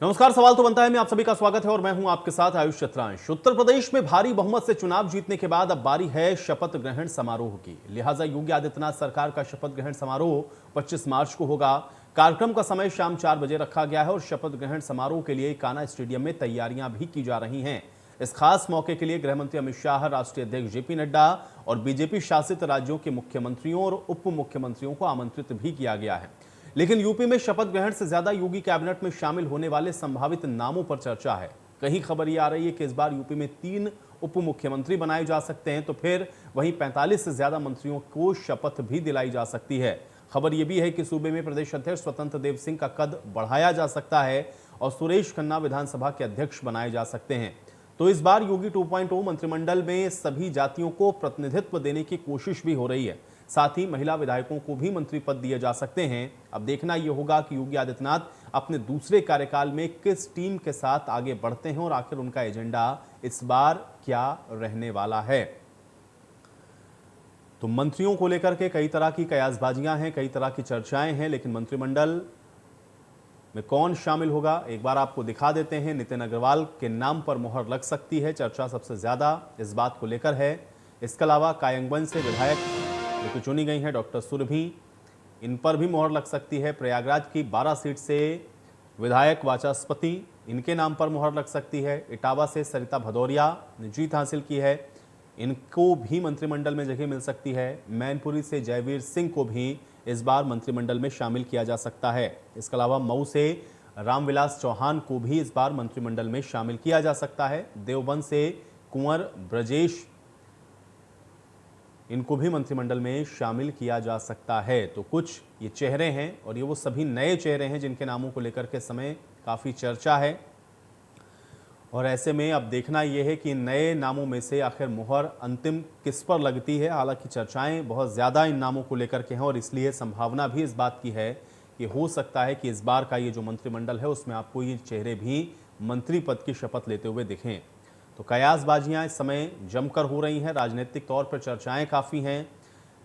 नमस्कार। सवाल तो बनता है मैं आप सभी का स्वागत है और मैं हूं आपके साथ आयुष चतुरांश। उत्तर प्रदेश में भारी बहुमत से चुनाव जीतने के बाद अब बारी है शपथ ग्रहण समारोह की। लिहाजा योगी आदित्यनाथ सरकार का शपथ ग्रहण समारोह 25 मार्च को होगा। कार्यक्रम का समय शाम 4 बजे रखा गया है और शपथ ग्रहण समारोह के लिए कान्हा स्टेडियम में तैयारियां भी की जा रही हैं। इस खास मौके के लिए गृहमंत्री अमित शाह, राष्ट्रीय अध्यक्ष जेपी नड्डा और बीजेपी शासित राज्यों के मुख्यमंत्रियों और उप मुख्यमंत्रियों को आमंत्रित भी किया गया है। लेकिन यूपी में शपथ ग्रहण से ज्यादा योगी कैबिनेट में शामिल होने वाले संभावित नामों पर चर्चा है। कहीं खबर ये आ रही है कि इस बार यूपी में 3 उप मुख्यमंत्री बनाए जा सकते हैं, तो फिर वहीं 45 से ज्यादा मंत्रियों को शपथ भी दिलाई जा सकती है। खबर यह भी है कि सूबे में प्रदेश अध्यक्ष स्वतंत्र देव सिंह का कद बढ़ाया जा सकता है और सुरेश खन्ना विधानसभा के अध्यक्ष बनाए जा सकते हैं। तो इस बार योगी 2.0 मंत्रिमंडल में सभी जातियों को प्रतिनिधित्व देने की कोशिश भी हो रही है। साथ ही महिला विधायकों को भी मंत्री पद दिए जा सकते हैं। अब देखना यह होगा कि योगी आदित्यनाथ अपने दूसरे कार्यकाल में किस टीम के साथ आगे बढ़ते हैं और आखिर उनका एजेंडा इस बार क्या रहने वाला है। तो मंत्रियों को लेकर के कई तरह की कयासबाजियां हैं, कई तरह की चर्चाएं हैं, लेकिन मंत्रिमंडल में कौन शामिल होगा एक बार आपको दिखा देते हैं। नितिन अग्रवाल के नाम पर मुहर लग सकती है, चर्चा सबसे ज्यादा इस बात को लेकर है। इसके अलावा कायंगबंज से विधायक जो चुनी गई हैं डॉक्टर सुरभि, इन पर भी मुहर लग सकती है। प्रयागराज की 12 सीट से विधायक वाचस्पति, इनके नाम पर मुहर लग सकती है। इटावा से सरिता भदौरिया ने जीत हासिल की है, इनको भी मंत्रिमंडल में जगह मिल सकती है। मैनपुरी से जयवीर सिंह को भी इस बार मंत्रिमंडल में शामिल किया जा सकता है। इसके अलावा मऊ से रामविलास चौहान को भी इस बार मंत्रिमंडल में शामिल किया जा सकता है। देवबंद से कुंवर ब्रजेश, इनको भी मंत्रिमंडल में शामिल किया जा सकता है। तो कुछ ये चेहरे हैं और ये वो सभी नए चेहरे हैं जिनके नामों को लेकर के समय काफ़ी चर्चा है। और ऐसे में अब देखना यह है कि इन नए नामों में से आखिर मुहर अंतिम किस पर लगती है। हालांकि चर्चाएं बहुत ज़्यादा इन नामों को लेकर के हैं और इसलिए संभावना भी इस बात की है कि हो सकता है कि इस बार का ये जो मंत्रिमंडल है उसमें आपको ये चेहरे भी मंत्री पद की शपथ लेते हुए दिखें। तो कयासबाजियां इस समय जमकर हो रही हैं, राजनीतिक तौर पर चर्चाएं काफ़ी हैं।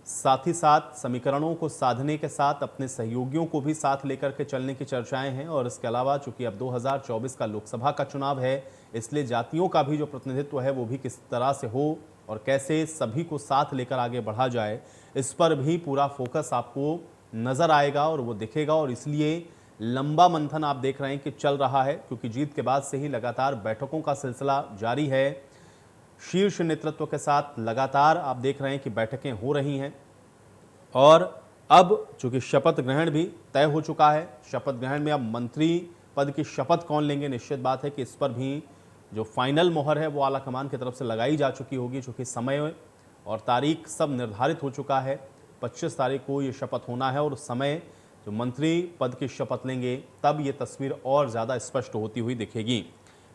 साथ ही साथ समीकरणों को साधने के साथ अपने सहयोगियों को भी साथ लेकर के चलने की चर्चाएं हैं। और इसके अलावा चूंकि अब 2024 का लोकसभा का चुनाव है, इसलिए जातियों का भी जो प्रतिनिधित्व है वो भी किस तरह से हो और कैसे सभी को साथ लेकर आगे बढ़ा जाए, इस पर भी पूरा फोकस आपको नजर आएगा और वो दिखेगा। और इसलिए लंबा मंथन आप देख रहे हैं कि चल रहा है, क्योंकि जीत के बाद से ही लगातार बैठकों का सिलसिला जारी है। शीर्ष नेतृत्व के साथ लगातार आप देख रहे हैं कि बैठकें हो रही हैं। और अब चूंकि शपथ ग्रहण भी तय हो चुका है, शपथ ग्रहण में अब मंत्री पद की शपथ कौन लेंगे, निश्चित बात है कि इस पर भी जो फाइनल मोहर है वो आलाकमान की तरफ से लगाई जा चुकी होगी। चूंकि समय और तारीख सब निर्धारित हो चुका है, 25 तारीख को ये शपथ होना है और उस समय जो मंत्री पद की शपथ लेंगे तब ये तस्वीर और ज़्यादा स्पष्ट होती हुई दिखेगी।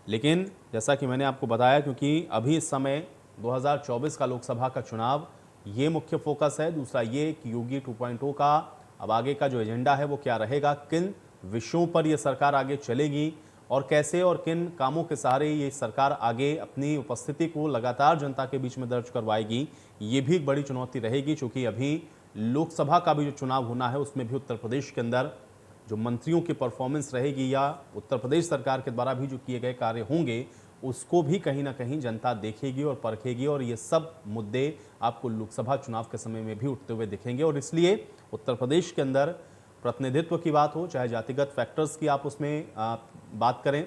लेकिन जैसा कि मैंने आपको बताया, क्योंकि अभी इस समय 2024 का लोकसभा का चुनाव ये मुख्य फोकस है। दूसरा ये कि योगी 2.0 का अब आगे का जो एजेंडा है वो क्या रहेगा, किन विषयों पर ये सरकार आगे चलेगी और कैसे और किन कामों के सहारे ये सरकार आगे अपनी उपस्थिति को लगातार जनता के बीच में दर्ज करवाएगी, ये भी एक बड़ी चुनौती रहेगी। चूँकि अभी लोकसभा का भी जो चुनाव होना है उसमें भी उत्तर प्रदेश के अंदर जो मंत्रियों की परफॉर्मेंस रहेगी या उत्तर प्रदेश सरकार के द्वारा भी जो किए गए कार्य होंगे उसको भी कहीं ना कहीं जनता देखेगी और परखेगी। और ये सब मुद्दे आपको लोकसभा चुनाव के समय में भी उठते हुए दिखेंगे। और इसलिए उत्तर प्रदेश के अंदर प्रतिनिधित्व की बात हो, चाहे जातिगत फैक्टर्स की आप उसमें बात करें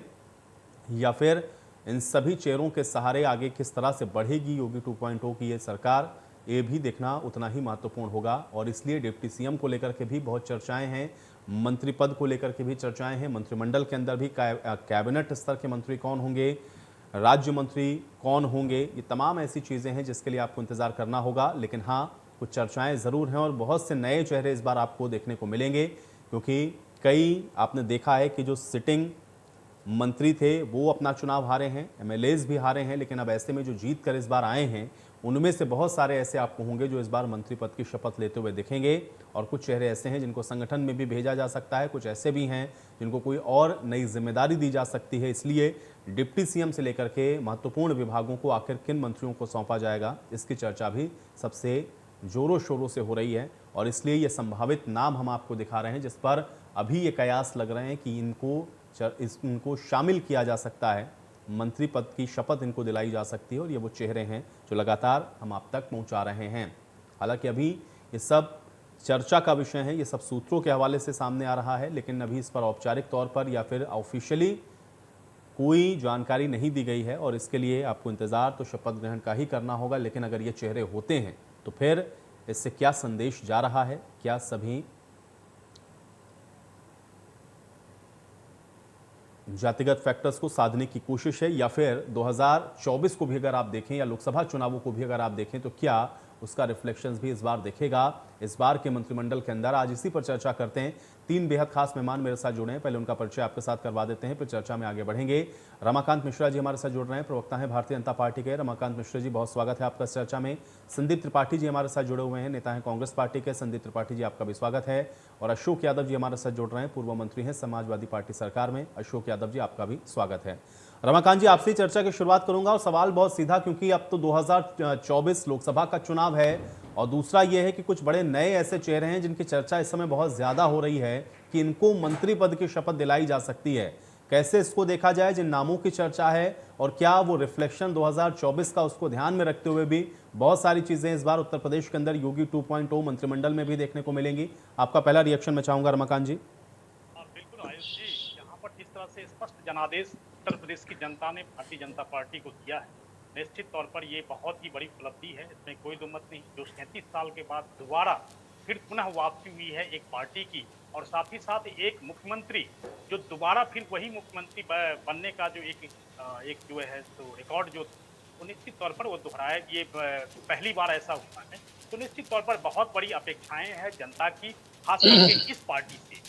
या फिर इन सभी चेहरों के सहारे आगे किस तरह से बढ़ेगी योगी 2.0 की ये सरकार, ये भी देखना उतना ही महत्वपूर्ण होगा। और इसलिए डिप्टी सीएम को लेकर के भी बहुत चर्चाएं हैं, मंत्री पद को लेकर के भी चर्चाएं हैं। मंत्रिमंडल के अंदर भी कैबिनेट स्तर के मंत्री कौन होंगे, राज्य मंत्री कौन होंगे, ये तमाम ऐसी चीज़ें हैं जिसके लिए आपको इंतजार करना होगा। लेकिन हाँ, कुछ चर्चाएं ज़रूर हैं और बहुत से नए चेहरे इस बार आपको देखने को मिलेंगे। क्योंकि कई आपने देखा है कि जो सिटिंग मंत्री थे वो अपना चुनाव हारे हैं, एमएलएज भी हारे हैं, लेकिन अब ऐसे में जो जीत कर इस बार आए हैं उनमें से बहुत सारे ऐसे आपको होंगे जो इस बार मंत्री पद की शपथ लेते हुए दिखेंगे। और कुछ चेहरे ऐसे हैं जिनको संगठन में भी भेजा जा सकता है, कुछ ऐसे भी हैं जिनको कोई और नई जिम्मेदारी दी जा सकती है। इसलिए डिप्टी सीएम से लेकर के महत्वपूर्ण विभागों को आखिर किन मंत्रियों को सौंपा जाएगा, इसकी चर्चा भी सबसे जोरों शोरों से हो रही है। और इसलिए ये संभावित नाम हम आपको दिखा रहे हैं जिस पर अभी ये कयास लग रहे हैं कि इनको इनको शामिल किया जा सकता है, मंत्री पद की शपथ इनको दिलाई जा सकती है और ये वो चेहरे हैं जो लगातार हम आप तक पहुंचा रहे हैं। हालांकि अभी ये सब चर्चा का विषय है, ये सब सूत्रों के हवाले से सामने आ रहा है, लेकिन अभी इस पर औपचारिक तौर पर या फिर ऑफिशियली कोई जानकारी नहीं दी गई है और इसके लिए आपको इंतज़ार तो शपथ ग्रहण का ही करना होगा। लेकिन अगर ये चेहरे होते हैं तो फिर इससे क्या संदेश जा रहा है, क्या सभी जातिगत फैक्टर्स को साधने की कोशिश है, या फिर 2024 को भी अगर आप देखें या लोकसभा चुनावों को भी अगर आप देखें तो क्या उसका रिफ्लेक्शंस भी इस बार दिखेगा इस बार के मंत्रिमंडल के अंदर। आज इसी पर चर्चा करते हैं। तीन बेहद खास मेहमान मेरे साथ जुड़े हैं, पहले उनका परिचय आपके साथ करवा देते हैं, फिर चर्चा में आगे बढ़ेंगे। रमाकांत मिश्रा जी हमारे साथ जुड़ रहे हैं, प्रवक्ता हैं भारतीय जनता पार्टी के। रमाकांत मिश्रा जी, बहुत स्वागत है आपका इस चर्चा में। संदीप त्रिपाठी जी हमारे साथ जुड़े हुए हैं, नेता हैं कांग्रेस पार्टी के। संदीप त्रिपाठी जी, आपका भी स्वागत है। और अशोक यादव जी हमारे साथ जुड़ रहे हैं, पूर्व मंत्री हैं समाजवादी पार्टी सरकार में। अशोक यादव जी, आपका भी स्वागत है। रमाकांत जी, आपसे चर्चा की शुरुआत करूंगा और सवाल बहुत सीधा, क्योंकि अब तो 2024 लोकसभा का चुनाव है और दूसरा यह है कि कुछ बड़े नए ऐसे चेहरे हैं जिनकी चर्चा इस समय बहुत ज्यादा हो रही है कि इनको मंत्री पद की शपथ दिलाई जा सकती है। कैसे इसको देखा जाए, जिन नामों की चर्चा है, और क्या वो रिफ्लेक्शन 2024 का उसको ध्यान में रखते हुए भी बहुत सारी चीजें इस बार उत्तर प्रदेश के अंदर योगी 2.0 मंत्रिमंडल में भी देखने को मिलेंगी। आपका पहला रिएक्शन मैं चाहूंगा रमाकांत जी। बिल्कुल आयुष जी, यहाँ पर जिस तरह से स्पष्ट जनादेश उत्तर प्रदेश की जनता ने भारतीय जनता पार्टी को दिया है, निश्चित तौर पर ये बहुत ही बड़ी उपलब्धि है, इसमें कोई दो मत नहीं। जो 37 साल के बाद दोबारा फिर पुनः वापसी हुई है एक पार्टी की, और साथ ही साथ एक मुख्यमंत्री जो दोबारा फिर वही मुख्यमंत्री बनने का जो एक जो है तो रिकॉर्ड जो, तो निश्चित तौर पर वो दोहराया, ये पहली बार ऐसा हुआ है। तो निश्चित तौर पर बहुत बड़ी अपेक्षाएं हैं जनता की, खास करके इस पार्टी से।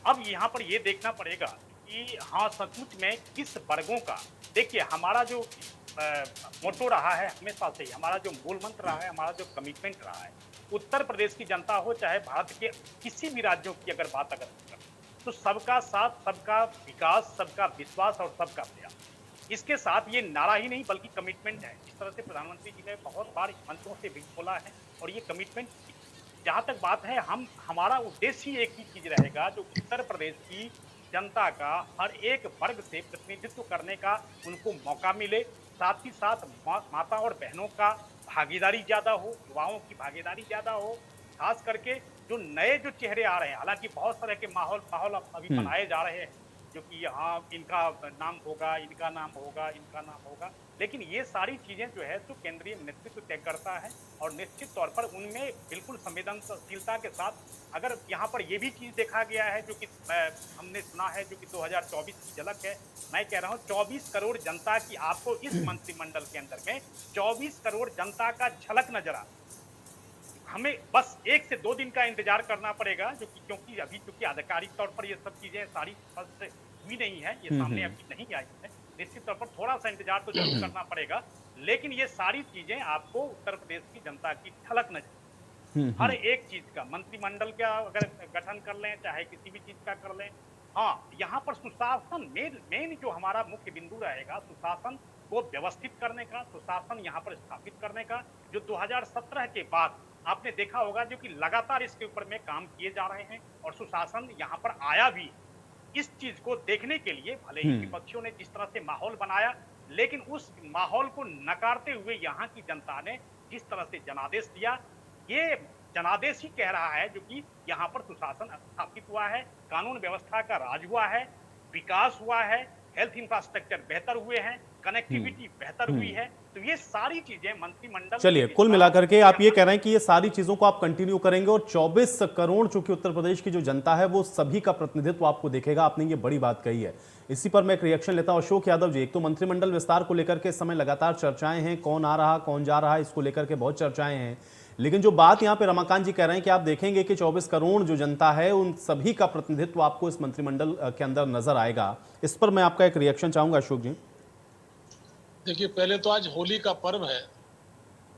अब यहाँ पर ये देखना पड़ेगा कि हाँ सचमुच में किस वर्गों का, देखिए हमारा जो मोटो रहा है हमेशा से ही, हमारा जो मूल मंत्र रहा है, हमारा जो कमिटमेंट रहा है, उत्तर प्रदेश की जनता हो चाहे भारत के किसी भी राज्यों की अगर बात अगर करें, तो सबका साथ, सबका विकास, सबका विश्वास और सबका प्रयास, इसके साथ ये नारा ही नहीं बल्कि कमिटमेंट है। इस तरह से प्रधानमंत्री जी ने बहुत बार मंचों से भी बोला है और ये कमिटमेंट, जहां तक बात है, हमारा उद्देश्य ही एक ही चीज रहेगा, जो उत्तर प्रदेश की जनता का हर एक वर्ग से प्रतिनिधित्व करने का उनको मौका मिले, साथ ही साथ माता और बहनों का भागीदारी ज्यादा हो, युवाओं की भागीदारी ज्यादा हो, खास करके जो नए जो चेहरे आ रहे हैं। हालांकि बहुत तरह के माहौल अभी बनाए जा रहे हैं, जो कि यहाँ इनका नाम होगा, इनका नाम होगा, इनका नाम होगा, लेकिन ये सारी चीजें जो है तो केंद्रीय नेतृत्व तय करता है। और निश्चित तौर पर उनमें बिल्कुल संवेदनशीलता के साथ, अगर यहाँ पर ये भी चीज देखा गया है जो कि हमने सुना है, जो कि 2024 की झलक है, मैं कह रहा हूँ 24 करोड़ जनता की आपको इस मंत्रिमंडल के अंदर में 24 करोड़ जनता का झलक नजर आ, हमें बस 1 से 2 दिन का इंतजार करना पड़ेगा, जो कि क्योंकि अभी चूंकि आधिकारिक तौर पर ये सब चीजें सारी स्पष्ट हुई नहीं है, ये सामने अभी नहीं आई है, निश्चित तौर पर थोड़ा सा इंतजार तो जरूर करना पड़ेगा। लेकिन ये सारी चीजें आपको उत्तर प्रदेश की जनता की झलक नजर, हर एक चीज का, मंत्रिमंडल का अगर गठन कर लें, चाहे किसी भी चीज का कर लें, हाँ यहाँ पर सुशासन मेन जो हमारा मुख्य बिंदु रहेगा, सुशासन को व्यवस्थित करने का, सुशासन यहाँ पर स्थापित करने का, जो 2017 के बाद आपने देखा होगा, जो कि लगातार इसके ऊपर में काम किए जा रहे हैं और सुशासन यहाँ पर आया भी। इस चीज को देखने के लिए भले ही विपक्षियों ने जिस तरह से माहौल बनाया, लेकिन उस माहौल को नकारते हुए यहाँ की जनता ने जिस तरह से जनादेश दिया, ये जनादेश ही कह रहा है, जो कि यहाँ पर सुशासन स्थापित हुआ है, कानून व्यवस्था का राज हुआ है, विकास हुआ है, हेल्थ इंफ्रास्ट्रक्चर बेहतर हुए हैं, कनेक्टिविटी बेहतर हुई है। तो ये सारी चीजें मंत्रिमंडल, चलिए कुल मिलाकर के आप ये कह रहे हैं कि ये सारी चीजों को आप कंटिन्यू करेंगे और 24 करोड़ चूंकि उत्तर प्रदेश की जो जनता है वो सभी का प्रतिनिधित्व आपको देखेगा। आपने ये बड़ी बात कही है। इसी पर मैं एक रिएक्शन लेता हूं अशोक यादव जी। एक तो मंत्रिमंडल विस्तार को लेकर के इस समय लगातार चर्चाएं हैं, कौन आ रहा कौन जा रहा, इसको लेकर के बहुत चर्चाएं हैं, लेकिन जो बात यहाँ पे रमाकांत जी कह रहे हैं कि आप देखेंगे कि 24 करोड़ जो जनता है उन सभी का प्रतिनिधित्व आपको इस मंत्रिमंडल के अंदर नजर आएगा, इस पर मैं आपका एक रिएक्शन चाहूंगा अशोक जी। देखिए, पहले तो आज होली का पर्व है,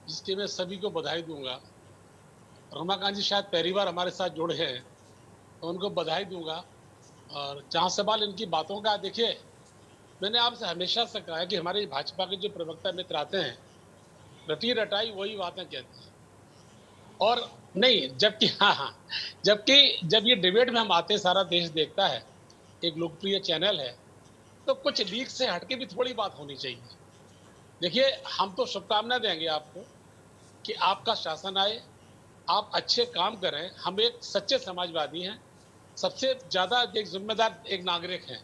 जिसके मैं सभी को बधाई दूंगा। रमाकांत जी शायद पहली बार हमारे साथ जुड़े हैं, तो उनको बधाई दूंगा। और जहाँ सवाल इनकी बातों का, देखिए मैंने आपसे हमेशा से कहा है कि हमारे भाजपा के जो प्रवक्ता मित्र आते हैं, रटी रटाई वही बातें कहते हैं, और नहीं, जबकि जबकि जब ये डिबेट में हम आते हैं, सारा देश देखता है, एक लोकप्रिय चैनल है, तो कुछ लीक से हटके भी थोड़ी बात होनी चाहिए। देखिए, हम तो शुभकामना देंगे आपको कि आपका शासन आए, आप अच्छे काम करें। हम एक सच्चे समाजवादी हैं, सबसे ज्यादा एक जिम्मेदार एक नागरिक हैं।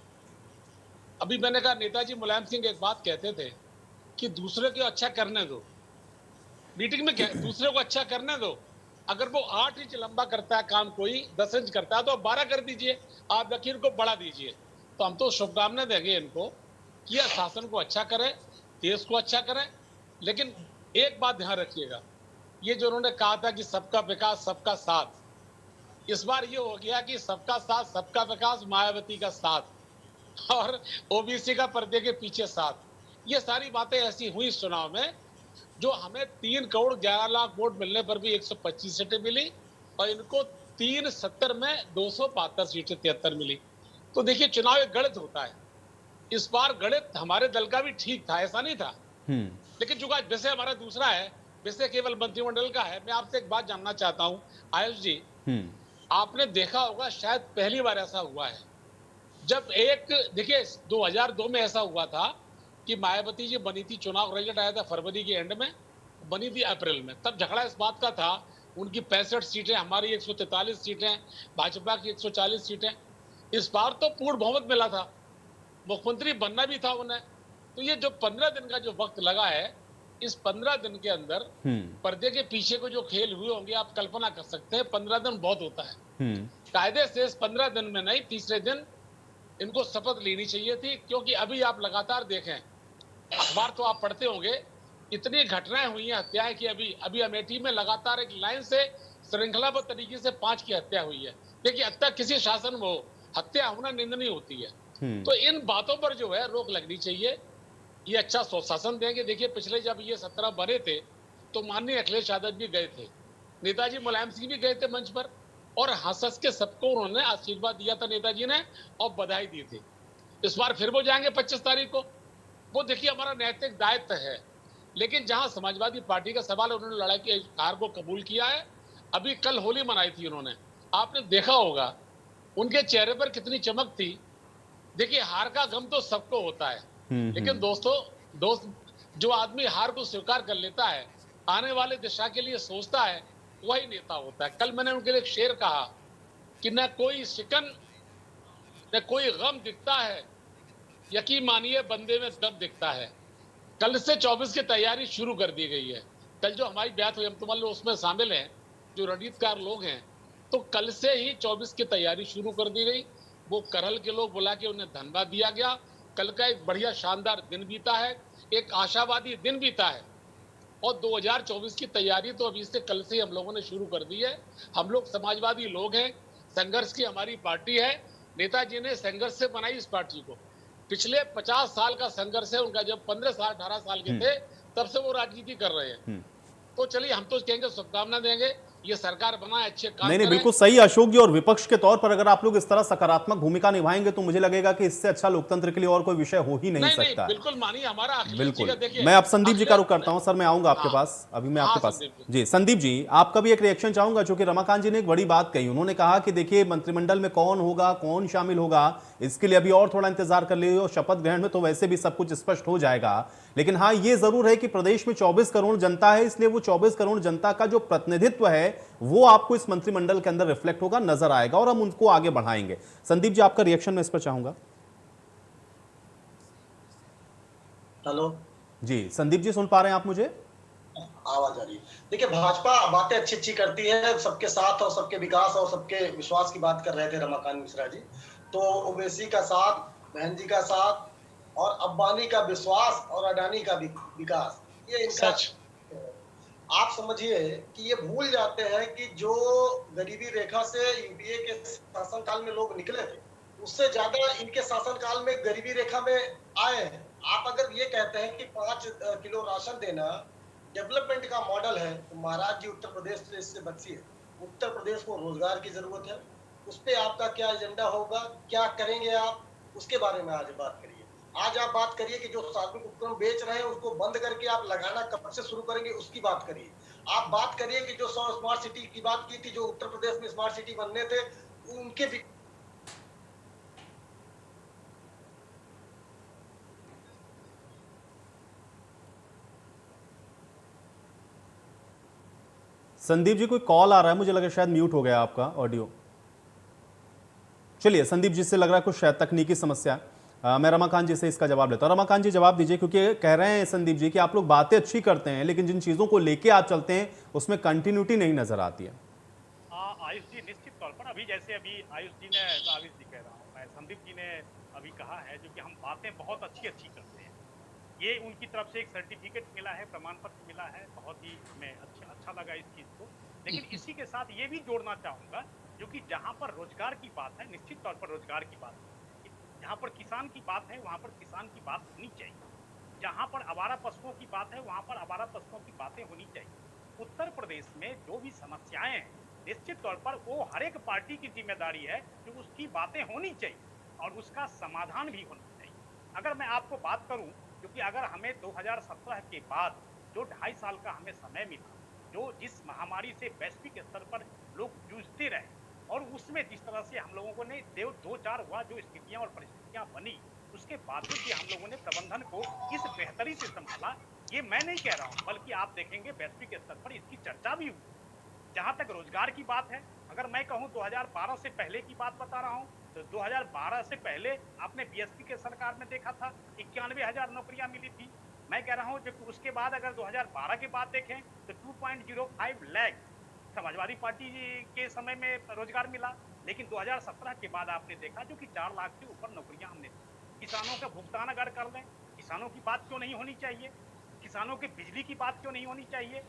अभी मैंने कहा, नेताजी मुलायम सिंह एक बात कहते थे कि दूसरे को अच्छा करने दो। मीटिंग में दूसरे को अच्छा करने दो। अगर वो 8 इंच लंबा करता है काम, कोई 10 इंच करता है, तो आप 12 कर दीजिए, आप लकीर को बढ़ा दीजिए। तो हम तो शुभकामना देंगे इनको कि यह शासन को अच्छा करे, देश को अच्छा करे। लेकिन एक बात ध्यान रखिएगा, ये जो उन्होंने कहा था कि सबका विकास सबका साथ, इस बार ये हो गया कि सबका साथ सबका विकास, मायावती का साथ और ओबीसी का पर्दे के पीछे साथ। ये सारी बातें ऐसी हुई चुनाव में, जो हमें 3 करोड़ 11 लाख वोट मिलने पर भी 125 सीटें मिली और इनको 370 में 272 सीटें 73 मिली। तो देखिए, चुनाव एक गणित होता है। इस बार गणित हमारे दल का भी ठीक था, ऐसा नहीं था। लेकिन चूंकि विषय हमारा दूसरा है, विषय केवल मंत्रिमंडल का है। मैं आपसे एक बात जानना चाहता हूं आयुष जी, आपने देखा होगा शायद पहली बार ऐसा हुआ है जब देखिए 2002 में ऐसा हुआ था कि मायावती जी बनी थी, चुनाव रिजल्ट आया था फरवरी के एंड में, बनी थी अप्रैल में। तब झगड़ा इस बात का था, उनकी 65 सीटें, हमारी 143 सीटें, भाजपा की 140 सीटें। इस बार तो पूर्ण बहुमत मिला था, मुख्यमंत्री बनना भी था उन्हें। तो ये जो 15 दिन का जो वक्त लगा है, इस 15 दिन के अंदर पर्दे के पीछे को जो खेल हुए होंगे, आप कल्पना कर सकते हैं। 15 दिन बहुत होता है। कायदे से इस 15 दिन में नहीं, तीसरे दिन इनको शपथ लेनी चाहिए थी। क्योंकि अभी आप लगातार देखें, अखबार तो आप पढ़ते होंगे, इतनी घटनाएं हुई हैं, हत्याएं की। अभी अमेठी में लगातार एक लाइन से श्रृंखलाबद्ध तरीके से 5 की हत्या हुई है। देखिए, हत्या किसी शासन में हो, हत्या होना निंदनीय होती है। तो इन बातों पर जो है रोक लगनी चाहिए। ये अच्छा शासन देंगे। देखिए, पिछले जब ये 17 बने थे तो माननीय अखिलेश यादव भी गए थे, नेताजी मुलायम सिंह भी गए थे मंच पर, और हंस के सबको उन्होंने आशीर्वाद दिया था नेताजी ने, और बधाई दी थी। इस बार फिर वो जाएंगे 25 तारीख को। वो देखिए, हमारा नैतिक दायित्व है। लेकिन जहां समाजवादी पार्टी का सवाल है, उन्होंने लड़ाई की हार को कबूल किया है। अभी कल होली मनाई थी उन्होंने, आपने देखा होगा उनके चेहरे पर कितनी चमक थी। देखिए, हार का गम तो सबको होता है, लेकिन दोस्त जो आदमी हार को स्वीकार कर लेता है, आने वाले दिशा के लिए सोचता है, वही नेता होता है। कल मैंने उनके लिए एक शेर कहा कि न कोई शिकन न कोई गम दिखता है, यकीन मानिए बंदे में दम दिखता है। कल से 24 की तैयारी शुरू कर दी गई है। कल जो हमारी बैत हुई, हम तो मान लो उसमें शामिल हैं, जो रणनीतिकार लोग हैं, तो कल से ही 24 की तैयारी शुरू कर दी गई। वो करहल के लोग बुला के उन्हें धन्यवाद दिया गया। कल का एक बढ़िया शानदार दिन बीता है, एक आशावादी दिन बीता है, और 2024 की तैयारी तो अभी से कल से हम लोगों ने शुरू कर दी है। हम लोग समाजवादी लोग हैं, संघर्ष की हमारी पार्टी है। नेताजी ने संघर्ष से बनाई इस पार्टी को। पिछले 50 साल का संघर्ष है उनका। जब 15 साल 18 साल के थे, तब से वो राजनीति कर रहे हैं। तो चलिए, हम तो कहेंगे, शुभकामना देंगे, ये सरकार बनाए, अच्छे काम नहीं करें। बिल्कुल सही अशोक जी। और विपक्ष के तौर पर अगर आप लोग इस तरह सकारात्मक भूमिका निभाएंगे तो मुझे लगेगा कि इससे अच्छा लोकतंत्र के लिए और कोई विषय हो ही नहीं सकता। बिल्कुल मानिए, हमारा अखिलेश जी बिल्कुल। का देखिए, मैं अब संदीप जी का रुख करता हूं। सर, मैं आऊंगा आपके पास, अभी मैं आपके पास। जी संदीप जी, आपका भी एक रिएक्शन चाहूंगा, क्योंकि रमाकांत जी ने एक बड़ी बात कही। उन्होंने कहा कि देखिए, मंत्रिमंडल में कौन होगा, कौन शामिल होगा, इसके लिए अभी और थोड़ा इंतजार कर लीजिए, और शपथ ग्रहण में तो वैसे भी सब कुछ स्पष्ट हो जाएगा। लेकिन हाँ, ये जरूर है कि प्रदेश में 24 करोड़ जनता है, इसलिए वो 24 करोड़ जनता का जो प्रतिनिधित्व है वो आपको इस मंत्रिमंडल के अंदर रिफ्लेक्ट होगा, नजर आएगा, और हम उनको आगे बढ़ाएंगे। संदीप जी, आपका रिएक्शन मैं इस पर चाहूंगा। हेलो जी संदीप जी, सुन पा रहे हैं आप मुझे? आवाज आ रही है। देखिए, भाजपा बातें अच्छी अच्छी करती है, सबके साथ और सबके विकास और सबके विश्वास की बात कर रहे थे रमाकांत मिश्रा जी। तो ओवैसी का साथ, बहन जी का साथ, और अंबानी का विश्वास, और अडानी का विकास, ये इनका सच। आप समझिए कि ये भूल जाते हैं कि जो गरीबी रेखा से यूपीए के शासनकाल में लोग निकले थे, उससे ज्यादा इनके शासनकाल में गरीबी रेखा में आए हैं। आप अगर ये कहते हैं कि 5 किलो राशन देना डेवलपमेंट का मॉडल है, तो महाराज जी उत्तर प्रदेश से इससे बची है। उत्तर प्रदेश को रोजगार की जरूरत है। उस पर आपका क्या एजेंडा होगा, क्या करेंगे आप, उसके बारे में आज बात करिए। आज आप बात करिए कि जो सार्वजनिक उपक्रम बेच रहे हैं उसको बंद करके आप लगाना कब से शुरू करेंगे, उसकी बात करिए। आप बात करिए कि जो 100 स्मार्ट सिटी की बात की थी, जो उत्तर प्रदेश में स्मार्ट सिटी बनने थे, उनके संदीप जी कोई कॉल आ रहा है, मुझे लगा शायद म्यूट हो गया आपका ऑडियो। चलिए, संदीप जी से लग रहा है कुछ शायद तकनीकी समस्या है। मैं रमाकांत जी से इसका जवाब लेता हूँ। रमाकांत जी जवाब दीजिए, क्योंकि कह रहे हैं संदीप जी कि आप लोग बातें अच्छी करते हैं लेकिन जिन चीज़ों को लेके आप चलते हैं उसमें कंटिन्यूटी नहीं नजर आती है। आयुष जी, निश्चित तौर पर अभी जैसे अभी आयुष जी ने, आयुष जी कह रहा हूँ मैं, संदीप जी ने अभी कहा है जो कि हम बातें बहुत अच्छी करते हैं, ये उनकी तरफ से एक सर्टिफिकेट मिला है, प्रमाण पत्र मिला है, बहुत ही हमें अच्छा लगा इस चीज को। लेकिन इसी के साथ ये भी जोड़ना चाहूंगा जो कि जहां पर रोजगार की बात है, निश्चित तौर पर रोजगार की बात है, जहां पर किसान की बात है वहां पर किसान की बात होनी चाहिए, जहां पर आवारा पशुओं की बात है वहां पर आवारा पशुओं की बातें होनी चाहिए। उत्तर प्रदेश में जो भी समस्याएं हैं, निश्चित तौर पर वो हर एक पार्टी की जिम्मेदारी है कि उसकी बातें होनी चाहिए और उसका समाधान भी होना चाहिए। अगर मैं आपको बात करूं, क्योंकि अगर हमें 2017 के बाद जो 2.5 साल का हमें समय मिला, जो जिस महामारी से वैश्विक स्तर पर लोग जूझते रहे और उसमें जिस तरह से हम लोगों ने 2-4 हुआ जो स्थितियां और परिस्थितियां बनी, उसके बावजूद भी हम लोगों ने प्रबंधन को इस बेहतरी से संभाला। ये मैं नहीं कह रहा हूं, बल्कि आप देखेंगे वैश्विक स्तर पर इसकी चर्चा भी हुई। जहां तक रोजगार की बात है, अगर मैं कहूं 2012 से पहले की बात बता रहा हूं, तो 2012 से पहले आपने बीएसपी के सरकार में देखा था 91,000 नौकरियां मिली थी। मैं कह रहा हूं जो उसके बाद अगर 2012 के बाद देखें तो 2.05 लाख समाजवादी पार्टी के समय में रोजगार मिला। लेकिन 2017 के बाद आपने देखा जो कि 4 लाख से ऊपर नौकरियां हमने। किसानों का भुगतान अगर कर लें, किसानों की बात क्यों नहीं होनी चाहिए? किसानों के बिजली की बात क्यों नहीं होनी चाहिए?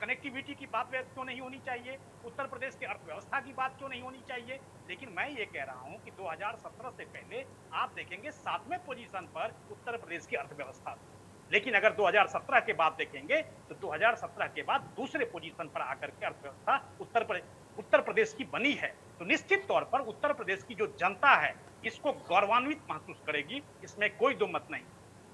कनेक्टिविटी की बात क्यों नहीं होनी चाहिए? उत्तर प्रदेश की अर्थव्यवस्था की बात क्यों नहीं होनी चाहिए? लेकिन मैं ये कह रहा हूं कि 2017 से पहले आप देखेंगे 7वें पोजीशन पर उत्तर प्रदेश की अर्थव्यवस्था थी। लेकिन अगर 2017 के बाद देखेंगे तो 2017 के बाद दूसरे पोजीशन पर आकर के अर्थव्यवस्था उत्तर प्रदेश की बनी है। तो निश्चित तौर पर उत्तर प्रदेश की जो जनता है इसको गौरवान्वित महसूस करेगी, इसमें कोई दो मत नहीं।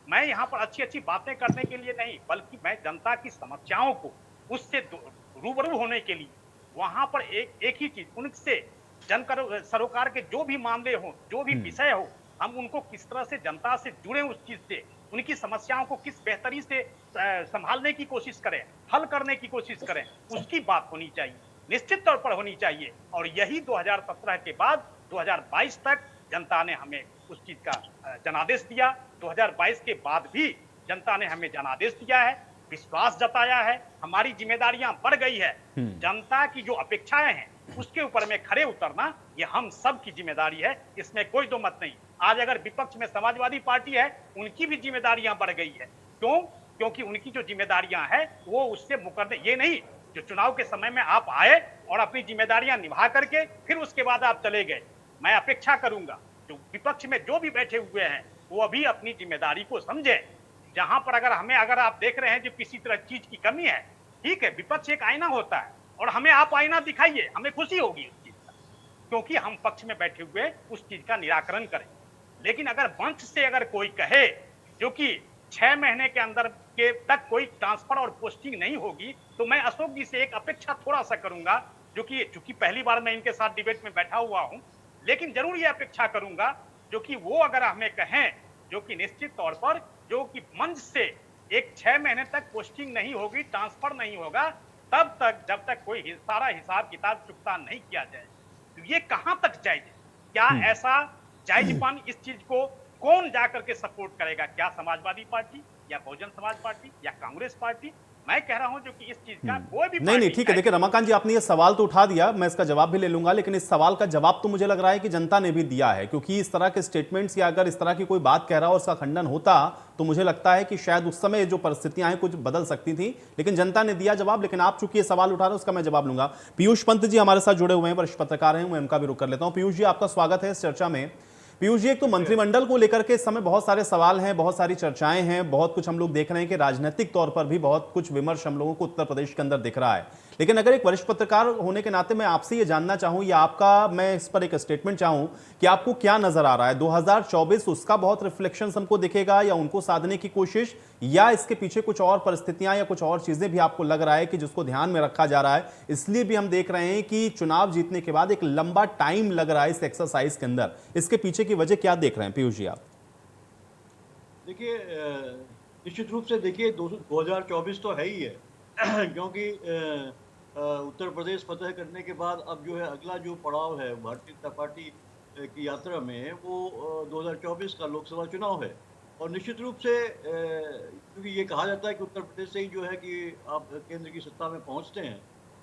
मैं यहाँ पर अच्छी बातें करने के लिए नहीं, बल्कि मैं जनता की समस्याओं को उससे रूबरू होने के लिए वहां पर एक ही चीज, उनसे जन सरोकार के जो भी मामले हो, जो भी विषय हो, हम उनको किस तरह से जनता से जुड़े, उस चीज से उनकी समस्याओं को किस बेहतरी से संभालने की कोशिश करें, हल करने की कोशिश करें, उसकी बात होनी चाहिए, निश्चित तौर पर होनी चाहिए। और यही 2017 के बाद 2022 तक जनता ने हमें उस चीज का जनादेश दिया। 2022 के बाद भी जनता ने हमें जनादेश दिया है, विश्वास जताया है, हमारी जिम्मेदारियां बढ़ गई है। जनता की जो अपेक्षाएं हैं उसके ऊपर में खड़े उतरना ये हम सब की जिम्मेदारी है, इसमें कोई दो मत नहीं। आज अगर विपक्ष में समाजवादी पार्टी है, उनकी भी जिम्मेदारियां बढ़ गई है। क्यों? क्योंकि उनकी जो जिम्मेदारियां हैं वो उससे मुकरने, ये नहीं जो चुनाव के समय में आप आए और अपनी जिम्मेदारियां निभा करके फिर उसके बाद आप चले गए। मैं अपेक्षा करूंगा जो विपक्ष में जो भी बैठे हुए हैं वो अभी अपनी जिम्मेदारी को समझे। जहां पर अगर आप देख रहे हैं जो किसी तरह चीज की कमी है, ठीक है, विपक्ष एक आईना होता है और हमें आप आईना दिखाइए, हमें खुशी होगी उस चीज का, क्योंकि हम पक्ष में बैठे हुए उस चीज का निराकरण करें। लेकिन अगर मंच से अगर कोई कहे जो कि 6 महीने के अंदर के तक कोई ट्रांसफर और पोस्टिंग नहीं होगी, तो मैं अशोक जी से एक अपेक्षा थोड़ा सा करूंगा, जो कि चूंकि पहली बार मैं इनके साथ डिबेट में बैठा हुआ हूं, लेकिन जरूर ये अपेक्षा करूंगा जो कि वो अगर हमें कहें जो कि निश्चित तौर पर जो कि मंच से एक 6 महीने तक पोस्टिंग नहीं होगी, ट्रांसफर नहीं होगा, तब तक जब तक कोई सारा हिसाब किताब चुकता नहीं किया जाए, तो ये कहां तक जायज है? क्या ऐसा जायजपन, इस चीज को कौन जाकर के सपोर्ट करेगा? क्या समाजवादी पार्टी या बहुजन समाज पार्टी या कांग्रेस पार्टी? मैं कह रहा हूं जो कि इस चीज का कोई भी नहीं ठीक है। देखिए रमाकांत जी, आपने ये सवाल तो उठा दिया, मैं इसका जवाब भी ले लूंगा, लेकिन इस सवाल का जवाब तो मुझे लग रहा है कि जनता ने भी दिया है, क्योंकि इस तरह के स्टेटमेंट्स या अगर इस तरह की कोई बात कह रहा हो और उसका खंडन होता तो मुझे लगता है कि शायद उस समय जो परिस्थितियां हैं कुछ बदल सकती थी, लेकिन जनता ने दिया जवाब। लेकिन आप चूंकि ये सवाल उठा रहे हैं उसका मैं जवाब लूंगा। पीयूष पंत जी हमारे साथ जुड़े हुए हैं, वरिष्ठ पत्रकार हैं, मैं उनका भी रुख कर लेता हूं। पीयूष जी, आपका स्वागत है इस चर्चा में। पीयूष जी, एक तो मंत्रिमंडल को लेकर के इस समय बहुत सारे सवाल हैं, बहुत सारी चर्चाएं हैं, बहुत कुछ हम लोग देख रहे हैं कि राजनीतिक तौर पर भी बहुत कुछ विमर्श हम लोगों को उत्तर प्रदेश के अंदर दिख रहा है। लेकिन अगर एक वरिष्ठ पत्रकार होने के नाते मैं आपसे ये जानना चाहूं या आपका मैं इस पर एक स्टेटमेंट चाहूं कि आपको क्या नजर आ रहा है 2024, उसका बहुत रिफ्लेक्शन हमको दिखेगा या उनको साधने की कोशिश, या इसके पीछे कुछ और परिस्थितियां या कुछ और चीजें भी आपको लग रहा है कि जिसको ध्यान में रखा जा रहा है, इसलिए भी हम देख रहे हैं कि चुनाव जीतने के बाद एक लंबा टाइम लग रहा है इस एक्सरसाइज के अंदर, इसके पीछे की वजह क्या देख रहे हैं पीयूष जी आप? देखिए, निश्चित रूप से देखिए 2024 तो है ही है क्योंकि उत्तर प्रदेश फतह करने के बाद अब जो है अगला जो पड़ाव है भारतीय जनता पार्टी की यात्रा में वो 2024 का लोकसभा चुनाव है। और निश्चित रूप से क्योंकि ये कहा जाता है कि उत्तर प्रदेश से ही जो है कि आप केंद्र की सत्ता में पहुंचते हैं,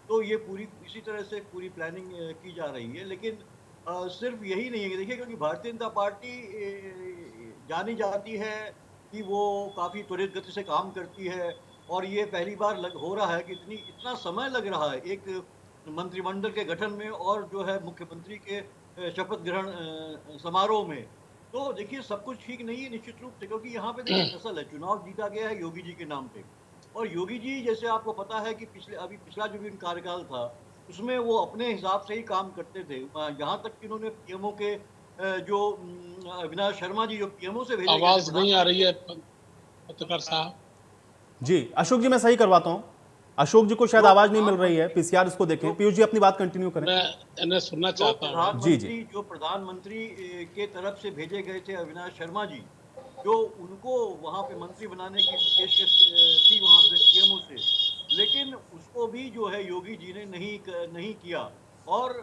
तो ये पूरी इसी तरह से पूरी प्लानिंग की जा रही है। लेकिन सिर्फ यही नहीं है, देखिए, क्योंकि भारतीय जनता पार्टी जानी जाती है कि वो काफ़ी त्वरित गति से काम करती है, और ये पहली बार हो रहा है कि इतना समय लग रहा है एक मंत्रिमंडल के गठन में और जो है मुख्यमंत्री के शपथ ग्रहण समारोह में। तो देखिए, सब कुछ ठीक नहीं है निश्चित रूप से, क्योंकि यहाँ पे देखिए असल है, चुनाव जीता गया है योगी जी के नाम पे। और योगी जी, जैसे आपको पता है कि पिछला जो भी कार्यकाल था उसमें वो अपने हिसाब से ही काम करते थे। यहाँ तक कि उन्होंने पीएमओ के जो अविनाश शर्मा जी जो पीएमओ से भेजे आवाज नहीं आ रही है पत्रकार साहब। जी अशोक जी, मैं सही करवाता हूं। अशोक जी को शायद आवाज नहीं मिल रही है, पीसीआर इसको देखें। पीयूष जी अपनी बात कंटिन्यू करें। मैं इन्हें सुनना चाहता हूँ। जी जी। जो प्रधानमंत्री के तरफ से भेजे गए थे अविनाश शर्मा जी, जो उनको वहां पे मंत्री बनाने की पेशकश थी वहां पे पीएमओ से, लेकिन उसको भी जो है योगी जी ने नहीं किया। और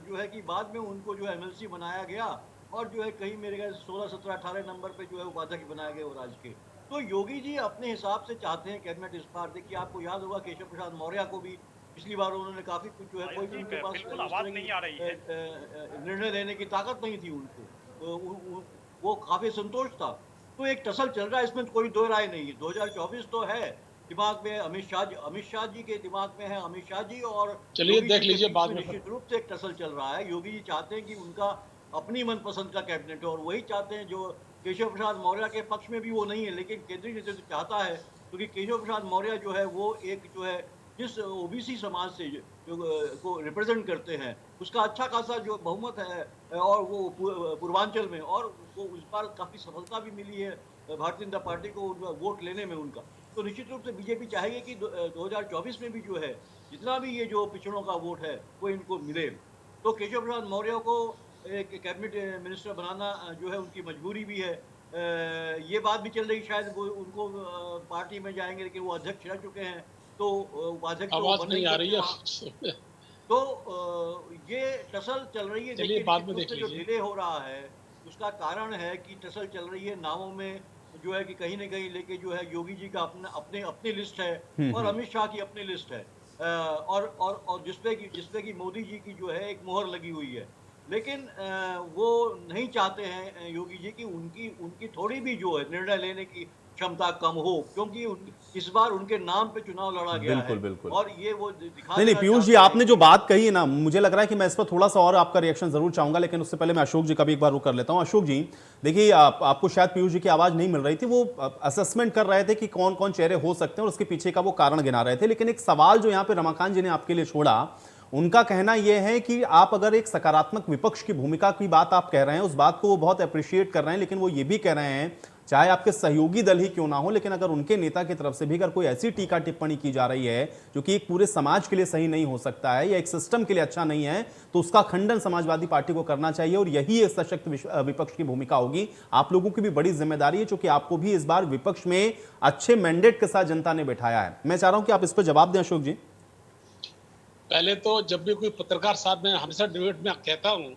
जो है कि बाद में उनको जो है एमएलसी बनाया गया, और जो है कहीं मेरे ख्याल 16, 17, 18 नंबर पे जो है उपाध्यक्ष बनाया गया वो राज्य के। तो योगी जी अपने हिसाब से चाहते हैं कैबिनेट विस्तार। देखिए, आपको याद होगा केशव प्रसाद मौर्य को भी पिछली बार उन्होंने काफी कुछ जो है, कोई भी उनके पास बिल्कुल आवाज नहीं आ रही है। निर्णय लेने की ताकत नहीं थी उनको, तो वो काफी संतोष था। तो एक टसल चल रहा है, इसमें कोई दो राय नहीं है। 2024 तो है दिमाग में, अमित शाह जी के दिमाग में है, अमित शाह जी और चलिए देख लीजिए बाद में। निश्चित रूप से एक टसल चल रहा है। योगी जी चाहते हैं कि उनका अपनी मनपसंद का कैबिनेट हो, और वही चाहते हैं जो केशव प्रसाद मौर्य के पक्ष में भी वो नहीं है, लेकिन केंद्रीय नेतृत्व चाहता है, क्योंकि केशव प्रसाद मौर्य जो है वो एक जो है जिस ओबीसी समाज से जो को रिप्रेजेंट करते हैं, उसका अच्छा खासा जो बहुमत है, और वो पूर्वांचल में, और वो उस बार काफी सफलता भी मिली है भारतीय जनता पार्टी को वोट लेने में उनका। तो निश्चित रूप से बीजेपी चाहेगी कि 2024 में भी जो है जितना भी ये जो पिछड़ों का वोट है वो इनको मिले। तो केशव प्रसाद मौर्य को एक कैबिनेट मिनिस्टर बनाना जो है उनकी मजबूरी भी है। ये बात भी चल रही, शायद वो उनको पार्टी में जाएंगे, लेकिन वो अध्यक्ष रह चुके हैं, तो उपाध्यक्ष आवाज नहीं आ रही है। तो ये टसल चल रही है। चलिए बाद में देख जो लीजिए। डिले हो रहा है उसका कारण है कि टसल चल रही है नामों में, जो है कि कहीं न कहीं लेके जो है योगी जी का अपनी लिस्ट है और अमित शाह की अपनी लिस्ट है, और जिसपे की मोदी जी की जो है एक मोहर लगी हुई है। लेकिन वो नहीं चाहते हैं योगी जी की उनकी थोड़ी भी जो है निर्णय लेने की क्षमता कम हो, क्योंकि इस बार उनके नाम पे चुनाव लड़ा गया बिल्कुल, है। बिल्कुल। और ये वो दिखा नहीं पीयूष जी, आपने जो बात कही है ना, मुझे लग रहा है कि मैं इस पर थोड़ा सा और आपका रिएक्शन जरूर चाहूंगा, लेकिन उससे पहले मैं अशोक जी का भी एक बार रुक कर लेता हूं। अशोक जी देखिए, आपको शायद पीयूष जी की आवाज नहीं मिल रही थी, वो असेसमेंट कर रहे थे कि कौन कौन चेहरे हो सकते हैं और उसके पीछे का वो कारण गिना रहे थे। लेकिन एक सवाल जो यहाँ पे रमाकांत जी ने आपके लिए छोड़ा, उनका कहना यह है कि आप अगर एक सकारात्मक विपक्ष की भूमिका की बात आप कह रहे हैं, उस बात को वो बहुत अप्रिशिएट कर रहे हैं, लेकिन वो ये भी कह रहे हैं चाहे आपके सहयोगी दल ही क्यों ना हो, लेकिन अगर उनके नेता की तरफ से भी अगर कोई ऐसी टीका टिप्पणी की जा रही है जो कि एक पूरे समाज के लिए सही नहीं हो सकता है या एक सिस्टम के लिए अच्छा नहीं है, तो उसका खंडन समाजवादी पार्टी को करना चाहिए, और यही एक सशक्त विपक्ष की भूमिका होगी। आप लोगों की भी बड़ी जिम्मेदारी है, क्योंकि आपको भी इस बार विपक्ष में अच्छे मैंडेट के साथ जनता ने बैठाया है। मैं चाह रहा हूं कि आप इस पर जवाब दें अशोक जी। पहले तो जब भी कोई पत्रकार साथ में हमेशा डिबेट में कहता हूँ,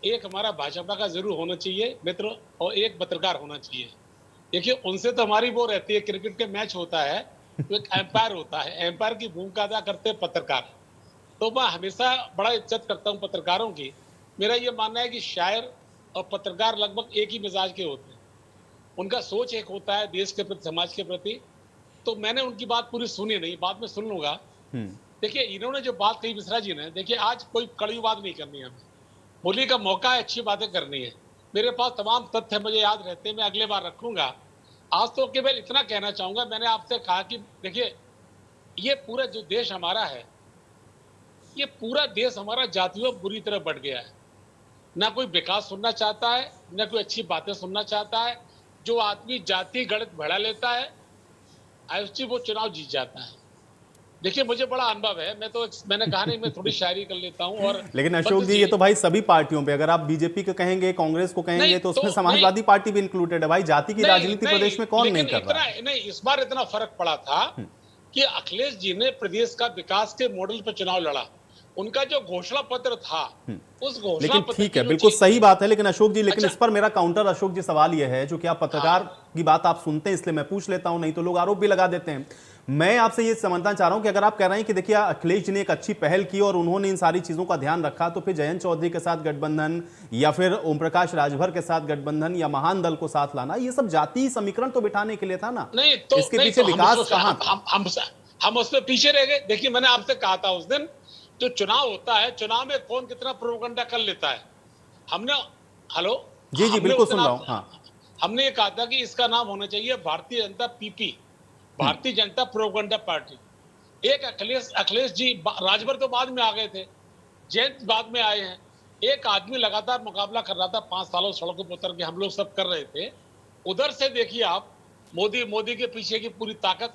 एक हमारा भाजपा का जरूर होना चाहिए मित्र और एक पत्रकार होना चाहिए। देखिए, उनसे तो हमारी वो रहती है, क्रिकेट के मैच होता है तो एक एम्पायर होता है, एम्पायर की भूमिका अदा करते हैं पत्रकार। तो मैं हमेशा बड़ा इज्जत करता हूँ पत्रकारों की। मेरा ये मानना है कि शायर और पत्रकार लगभग एक ही मिजाज के होते हैं, उनका सोच एक होता है देश के प्रति, समाज के प्रति। तो मैंने उनकी बात पूरी सुनी नहीं, बाद में सुन लूंगा। देखिए, इन्होंने जो बात कही मिश्रा जी ने, देखिए आज कोई कड़वी बात नहीं करनी है, हमें होली का मौका है, अच्छी बातें करनी है। मेरे पास तमाम तथ्य मुझे याद रहते हैं, मैं अगले बार रखूंगा। आज तो केवल इतना कहना चाहूंगा, मैंने आपसे कहा कि देखिए, ये पूरा जो देश हमारा है, ये पूरा देश हमारा जातियों बुरी तरह बढ़ गया है। ना कोई विकास सुनना चाहता है, ना कोई अच्छी बातें सुनना चाहता है। जो आदमी जाति गणित बढ़ा लेता है, आयुष्य वो चुनाव जीत जाता है। देखिए, मुझे बड़ा अनुभव है, मैंने कहा नहीं, मैं थोड़ी शायरी कर लेता हूँ। और लेकिन अशोक जी, ये तो भाई सभी पार्टियों पे, अगर आप बीजेपी को कहेंगे, कांग्रेस को कहेंगे, तो उसमें समाजवादी पार्टी भी इंक्लूडेड है भाई। जाति की राजनीति प्रदेश में कौन नहीं कर रहा है? नहीं, इस बार इतना फर्क पड़ा था कि अखिलेश जी ने प्रदेश का विकास के मॉडल पर चुनाव लड़ा। उनका जो घोषणा पत्र था, उस घोषणा लेकिन पत्र ठीक की है, जो बिल्कुल चीज सही बात है। लेकिन अशोक जी, लेकिन अच्छा। इस पर मेरा काउंटर अशोक जी सवाल यह है, जो कि आप पत्रकार की बात आप सुनते हैं इसलिए मैं पूछ लेता हूं, नहीं तो लोग आरोप भी लगा देते हैं। मैं आपसे ये समझना चाह रहा हूं कि अगर आप कह रहे हैं कि देखिए अखिलेश जी ने एक अच्छी पहल की और उन्होंने इन सारी चीजों का ध्यान रखा, तो फिर जयंत चौधरी के साथ गठबंधन या फिर ओम प्रकाश राजभर के साथ गठबंधन या महान दल को साथ लाना, ये सब जातीय समीकरण तो बिठाने के लिए था ना। नहीं तो इसके नहीं पीछे तो विकास कहां था? हम उसमें पीछे रह गए। देखिए, मैंने आपसे कहा था उस दिन, जो चुनाव होता है, चुनाव में कौन कितना प्रोपेगेंडा कर लेता है। हमने हेलो जी जी हमने बिल्कुल उस दिन सुन रहा हूं। हाँ हमने ये कहा था कि इसका नाम होना चाहिए Bharatiya Janata PP, Bharatiya Janata propaganda party. एक अखिलेश अखिलेश जी राजभर तो बाद में आ गए थे, जयंत बाद में आए हैं। एक आदमी लगातार मुकाबला कर रहा था 5 सालों सड़कों पर उतर के, हम लोग सब कर रहे थे। उधर से देखिए आप, मोदी के पीछे की पूरी ताकत,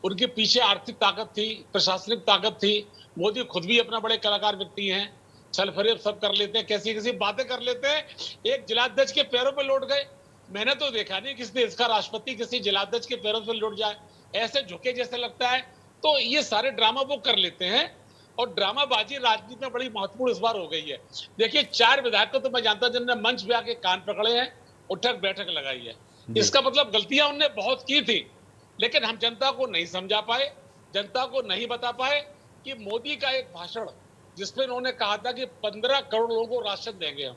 उनके पीछे आर्थिक ताकत थी, प्रशासनिक ताकत थी। मोदी खुद भी अपना बड़े कलाकार व्यक्ति हैं, छल फरेब सब कर लेते हैं, कैसी कैसी बातें कर लेते हैं। एक जिलाध्यक्ष के पैरों पे लौट गए। मैंने तो देखा नहीं किसी देश का राष्ट्रपति किसी जिलाध्यक्ष के पैरों पे लौट जाए, ऐसे झुके जैसे लगता है। तो ये सारे ड्रामा वो कर लेते हैं, और ड्रामाबाजी राजनीति में बड़ी महत्वपूर्ण इस बार हो गई है। देखिए, 4 विधायकों तो मैं जानता हूं जिन्होंने मंच पे आके कान पकड़े हैं, उठक बैठक लगाई है। इसका मतलब गलतियां उनने बहुत की थी, लेकिन हम जनता को नहीं समझा पाए, जनता को नहीं बता पाए कि मोदी का एक भाषण जिसमें उन्होंने कहा था कि 15 करोड़ लोगों को राशन देंगे हम,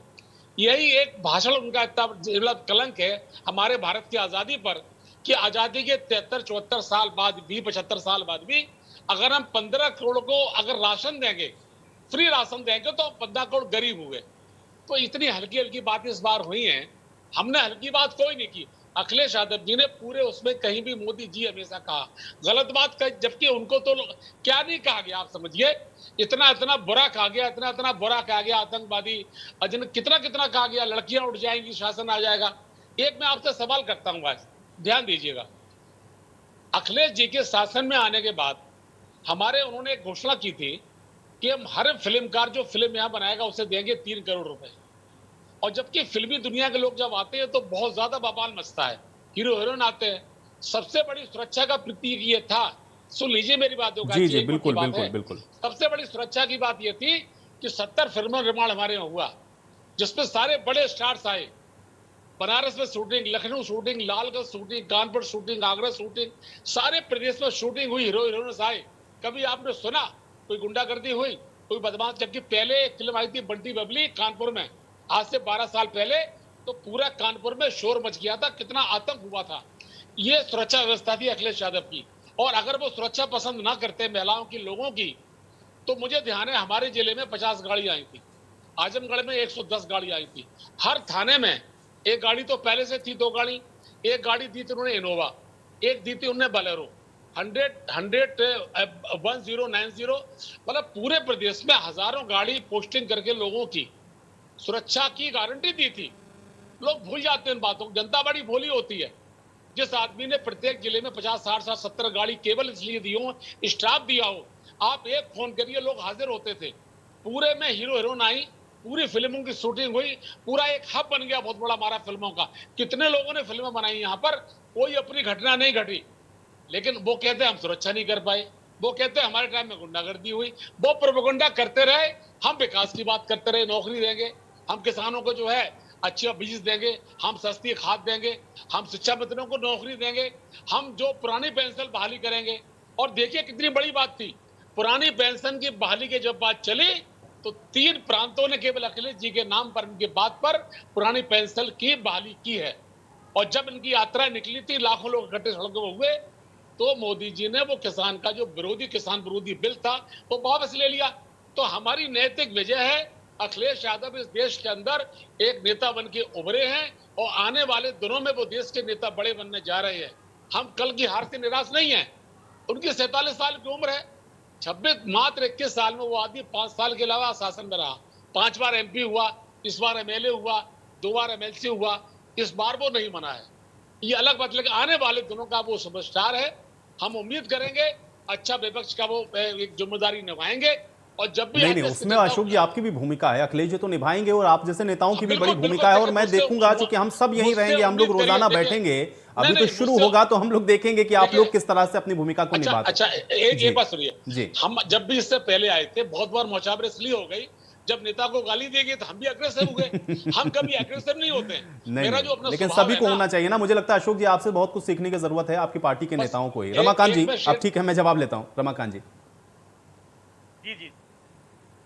यही एक भाषण उनका इतना मतलब कलंक है हमारे भारत की आजादी पर, कि आजादी के 73-74 साल बाद भी, 75 साल बाद भी, अगर हम 15 करोड़ को अगर राशन देंगे, फ्री राशन देंगे, तो 15 करोड़ गरीब हुए। तो इतनी हल्की हल्की बातें इस बार हुई हैं। हमने हल्की बात कोई नहीं की। अखिलेश यादव जी ने पूरे उसमें कहीं भी मोदी जी हमेशा कहा, गलत बात कही, जबकि उनको तो क्या नहीं कहा गया, आप समझिए। इतना इतना बुरा कहा गया, इतना इतना बुरा कहा गया, आतंकवादी अजन कितना कितना कहा गया, लड़कियां उठ जाएंगी, शासन आ जाएगा। एक मैं आपसे सवाल करता हूं, बस ध्यान दीजिएगा। अखिलेश जी के शासन में आने के बाद उन्होंने एक घोषणा की थी कि हम हर फिल्मकार जो फिल्म यहां बनाएगा उसे देंगे 3 करोड़ रुपए। और जबकि फिल्मी दुनिया के लोग जब आते हैं तो बहुत ज्यादा बवाल मचता है, हीरो हीरोइन आते हैं। सबसे बड़ी सुरक्षा का प्रतीक ये था, सुन लीजिए मेरी बातों का, जी जी बिल्कुल बिल्कुल बिल्कुल। सबसे बड़ी सुरक्षा की बात ये थी कि 70 फिल्मों निर्माण हमारे यहाँ हुआ, जिसमें सारे बड़े स्टार्स आए। बनारस में shooting, Lucknow shooting, Lalganj shooting, Kanpur shooting, Agra shooting, सारे प्रदेश में शूटिंग हुई, हीरो हीरोइन आए। कभी आपने सुना कोई गुंडागर्दी हुई, कोई बदमाश? जबकि पहले एक फिल्म आई थी बंटी बबली कानपुर में, आज से 12 साल पहले, तो पूरा कानपुर में शोर मच गया था, कितना आतंक हुआ था। ये सुरक्षा व्यवस्था थी अखिलेश यादव की। और अगर वो सुरक्षा पसंद ना करते महिलाओं की, लोगों की, तो मुझे ध्यान है हमारे जिले में 50 गाड़ी आई थी, आजमगढ़ में 110 गाड़ी आई थी। हर थाने में एक गाड़ी तो पहले से थी, 2 गाड़ी, एक गाड़ी दी थी उन्होंने इनोवा, एक दी थी उन्होंने बलेरो। 1090, मतलब पूरे प्रदेश में हजारों गाड़ी पोस्टिंग करके लोगों की सुरक्षा की गारंटी दी थी। लोग भूल जाते हैं इन बातों को, जनता बड़ी भोली होती है। जिस आदमी ने प्रत्येक जिले में 50, 60, 70 गाड़ी केवल इसलिए दी हो, स्टाफ दिया हो, आप एक फोन करिए, लोग हाजिर होते थे। पूरे में हीरो हीरोइन आई, पूरी फिल्मों की शूटिंग हुई, पूरा एक हब बन गया बहुत बड़ा हमारा फिल्मों का। कितने लोगों ने फिल्में बनाई यहाँ पर, कोई अपनी घटना नहीं घटी। लेकिन वो कहते हम सुरक्षा नहीं कर पाए, वो कहते हमारे टाइम में गुंडागर्दी हुई। वो प्रोपेगेंडा करते रहे, हम विकास की बात करते रहे, नौकरी देंगे, हम किसानों को जो है अच्छे बीज देंगे, हम सस्ती खाद देंगे, हम शिक्षा मंत्रियों को नौकरी देंगे, हम जो पुरानी पेंशन बहाली करेंगे। और देखिए कितनी बड़ी बात थी, पुरानी पेंशन की बहाली की जब बात चली तो 3 प्रांतों ने केवल अखिलेश जी के नाम पर, इनके बात पर पुरानी पेंशन की बहाली की है। और जब इनकी यात्रा निकली थी, लाखों लोग इकट्ठे सड़कों पर हुए, तो मोदी जी ने वो किसान का जो किसान विरोधी बिल था वो वापस ले लिया। तो हमारी नैतिक विजय है, अखिलेश यादव इस देश के अंदर एक नेता बन के उभरे हैं, और आने वाले दिनों में वो देश के नेता बड़े बनने जा रहे हैं। हम कल की हार से निराश नहीं है। उनकी 47 साल की उम्र है, 26 मात्र 21 साल में वो आदमी 5 साल के अलावा शासन में रहा, 5 बार MP हुआ, इस बार MLA हुआ, 2 बार MLC हुआ, इस बार वो नहीं बना है। ये अलग बात, लेकिन आने वाले दिनों का वो सुपरस्टार है। हम उम्मीद करेंगे अच्छा विपक्ष का वो एक जिम्मेदारी निभाएंगे, और जब भी नहीं आप नहीं, देश के उसमें नेताओं अशोक जी का- आपकी भी भूमिका है, अखिलेश जी तो निभाएंगे और आप जैसे नेताओं की भी बड़ी बिल्कुल, भूमिका है, और बिल्कुल, मैं मुझसे देखूंगा वो- चूंकि हम सब यहीं मुझसे रहेंगे, हम लोग उम्मीद रोजाना करिए, बैठेंगे, नहीं अभी तो नहीं शुरू मुझसे होगा तो हम लोग देखेंगे कि आप देखिए, लोग किस तरह से अपनी भूमिका को अच्छा निभाते अच्छा हैं। एक जी एक बात सुनिए, जी हम जब भी इससे पहले आए थे बहुत बार मौचाबरे इसलिए हो गई जब नेता को गाली देंगे तो हम भी अग्रेसर हो गए। हम कभी अग्रेसर नहीं होते हैं। नहीं मेरा नहीं, जो अपना लेकिन स्वभाव सभी है को ना, होना चाहिए ना, मुझे लगता है अशोक जी आपसे बहुत कुछ सीखने की जरूरत है, आपकी पार्टी के बस नेताओं को ही। एक रमाकांत जी एक मैं अब शेर ठीक है, मैं जवाब लेता हूँ, रमाकांत जी। जी जी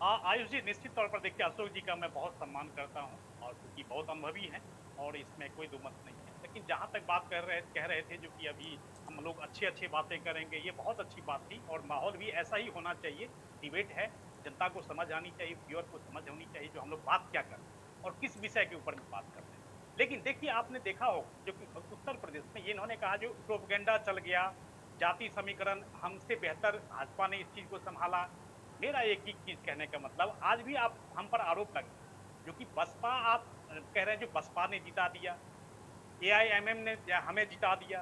आयुष जी, निश्चित तौर पर देखिए अशोक जी का मैं बहुत सम्मान करता हूँ और क्योंकि बहुत अनुभवी हैं और इसमें कोई दो मत नहीं है। लेकिन जहाँ तक बात कह रहे थे जो कि अभी हम लोग अच्छी अच्छी बातें करेंगे, ये बहुत अच्छी बात थी और माहौल भी ऐसा ही होना चाहिए। डिबेट है, जनता को समझ आनी चाहिए, व्यूअर को समझ होनी चाहिए जो हम लोग बात क्या कर रहे हैं और किस विषय के ऊपर में बात कर रहे हैं। लेकिन देखिए आपने देखा हो जो कि उत्तर प्रदेश में ये इन्होंने कहा जो प्रोपेगेंडा चल गया, जाति समीकरण, हमसे बेहतर भाजपा ने इस चीज को संभाला। मेरा एक ही चीज कहने का मतलब, आज भी आप हम पर आरोप लगे जो कि बसपा, आप कह रहे हैं जो बसपा ने जिता दिया, एआईएमएम ने हमें जिता दिया।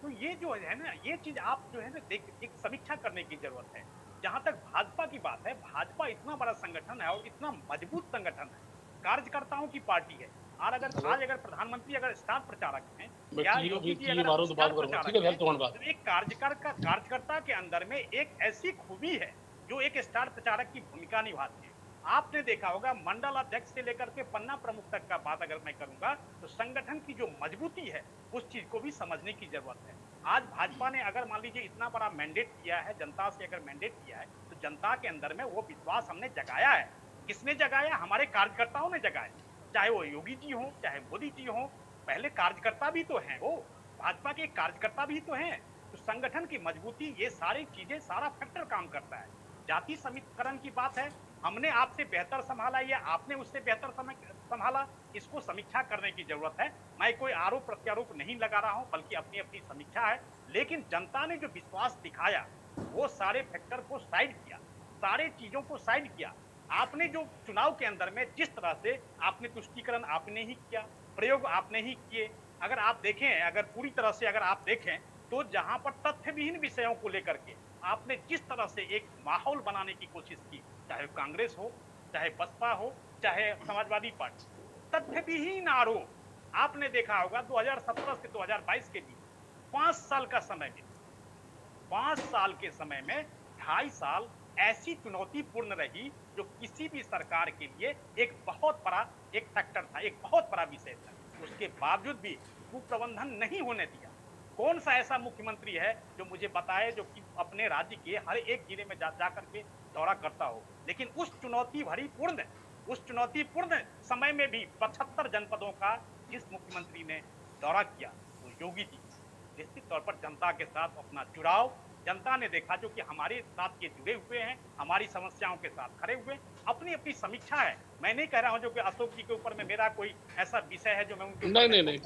तो ये जो है ना, ये चीज आप जो है ना एक समीक्षा करने की जरूरत है। जहां तक भाजपा की बात है, भाजपा इतना बड़ा संगठन है और इतना मजबूत संगठन है, कार्यकर्ताओं की पार्टी है। और अगर प्रधानमंत्री अगर स्टार प्रचारक हैं या योगी जी अगर स्टार प्रचारक हैं, तो एक कार्यकर्ता के अंदर में एक ऐसी खूबी है जो एक स्टार प्रचारक की भूमिका निभाती है। आपने देखा होगा मंडल अध्यक्ष से लेकर के पन्ना प्रमुख तक का बात अगर मैं करूंगा तो संगठन की जो मजबूती है उस चीज को भी समझने की जरूरत है। आज भाजपा ने अगर मान लीजिए इतना बड़ा मैंडेट किया है, जनता से अगर मैंडेट किया है, तो जनता के अंदर में वो विश्वास हमने जगाया है। किसने जगाया? हमारे कार्यकर्ताओं ने जगाया। चाहे वो योगी जी हो, चाहे मोदी जी हो, पहले कार्यकर्ता भी तो हैं, वो भाजपा के कार्यकर्ता भी तो हैं। तो संगठन की मजबूती, ये सारी चीजें, सारा फैक्टर काम करता है। जाति समीकरण की बात है, हमने आपसे बेहतर संभाला या आपने उससे बेहतर संभाला, इसको समीक्षा करने की जरूरत है। मैं कोई आरोप प्रत्यारोप नहीं लगा रहा हूं, बल्कि अपनी अपनी समीक्षा है। लेकिन जनता ने जो विश्वास दिखाया, वो सारे फैक्टर को साइड किया, सारे चीजों को साइड किया। आपने जो चुनाव के अंदर में जिस तरह से आपने तुष्टीकरण आपने ही किया, प्रयोग आपने ही किए। अगर आप देखें, अगर पूरी तरह से अगर आप देखें तो जहां पर तथ्यविहीन विषयों को लेकर के आपने जिस तरह से एक माहौल बनाने की कोशिश की, चाहे कांग्रेस हो, चाहे बसपा हो, चाहे समाजवादी पार्टी, तथ्यविहीन आरोप आपने देखा होगा 2017 से 2022 के बीच 5 साल का समय में, 5 साल के समय में 2.5 साल ऐसी चुनौतीपूर्ण रही जो किसी भी सरकार के लिए एक बहुत बड़ा एक फैक्टर था, एक बहुत बड़ा विषय था। उसके बावजूद भी कुप्रबंधन नहीं होने दिया। कौन सा ऐसा मुख्यमंत्री है जो मुझे बताए जो कि अपने राज्य के हर एक जिले में जा करके दौरा करता हो? लेकिन उस चुनौतीपूर्ण समय में भी 75 जनपदों का जिस मुख्यमंत्री ने दौरा किया, वो योगी जी। निश्चित तौर पर जनता के साथ अपना जुड़ाव, जनता ने देखा जो कि हमारे साथ ये जुड़े हुए हैं, हमारी समस्याओं के साथ खड़े हुए, अपनी अपनी समीक्षा है। मैं नहीं कह रहा हूं जो कि अशोक जी के ऊपर में मेरा कोई ऐसा विषय है जो मैं उनके नहीं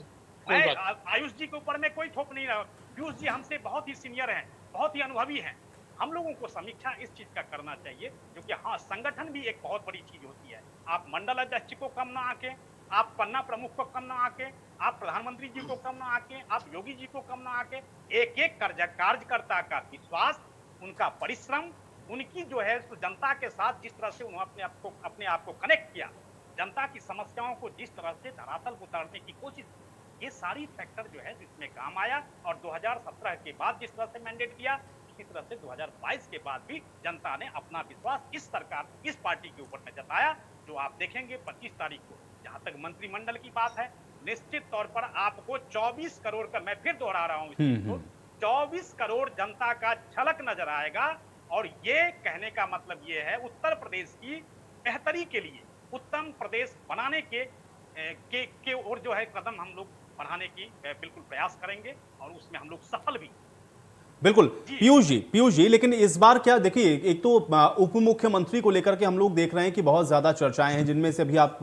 मैं आयुष जी के ऊपर में कोई थोप नहीं रहा। पीयूष जी हमसे बहुत ही सीनियर हैं, बहुत ही अनुभवी हैं। हम लोगों को समीक्षा इस चीज का करना चाहिए जो कि हाँ, संगठन भी एक बहुत बड़ी चीज होती है। आप मंडल अध्यक्ष को कम ना आके, आप पन्ना प्रमुख को कम ना आके, आप प्रधानमंत्री जी को कम ना आके, आप योगी जी को कम ना आके, एक एक कार्यकर्ता का विश्वास, उनका परिश्रम, उनकी जो है जनता के साथ जिस तरह से उन्होंने अपने आप को कनेक्ट किया, जनता की समस्याओं को जिस तरह से धरातल पर उतारने की कोशिश, ये सारी फैक्टर जो है जिसमें काम आया। और 2017 के बाद जिस तरह से मैंडेट किया, उसी तरह से 2022 के बाद भी जनता ने अपना विश्वास इस सरकार, इस पार्टी के ऊपर में जताया। जो आप देखेंगे 25 तारीख को, जहां तक मंत्रिमंडल की बात है, निश्चित तौर पर आपको 24 करोड़ का, मैं फिर दोहरा रहा हूं इस चीज को, 24 करोड़ जनता का झलक नजर आएगा। और ये कहने का मतलब ये है, उत्तर प्रदेश की बेहतरी के लिए, उत्तम प्रदेश बनाने के ओर जो है कदम हम लोग बढ़ाने की बिल्कुल प्रयास करेंगे और उसमें हम लोग सफल भी। बिल्कुल पीयूष जी, लेकिन इस बार क्या देखिए, एक तो उप मुख्यमंत्री को लेकर के हम लोग देख रहे हैं कि बहुत ज्यादा चर्चाएं हैं, जिनमें से अभी आप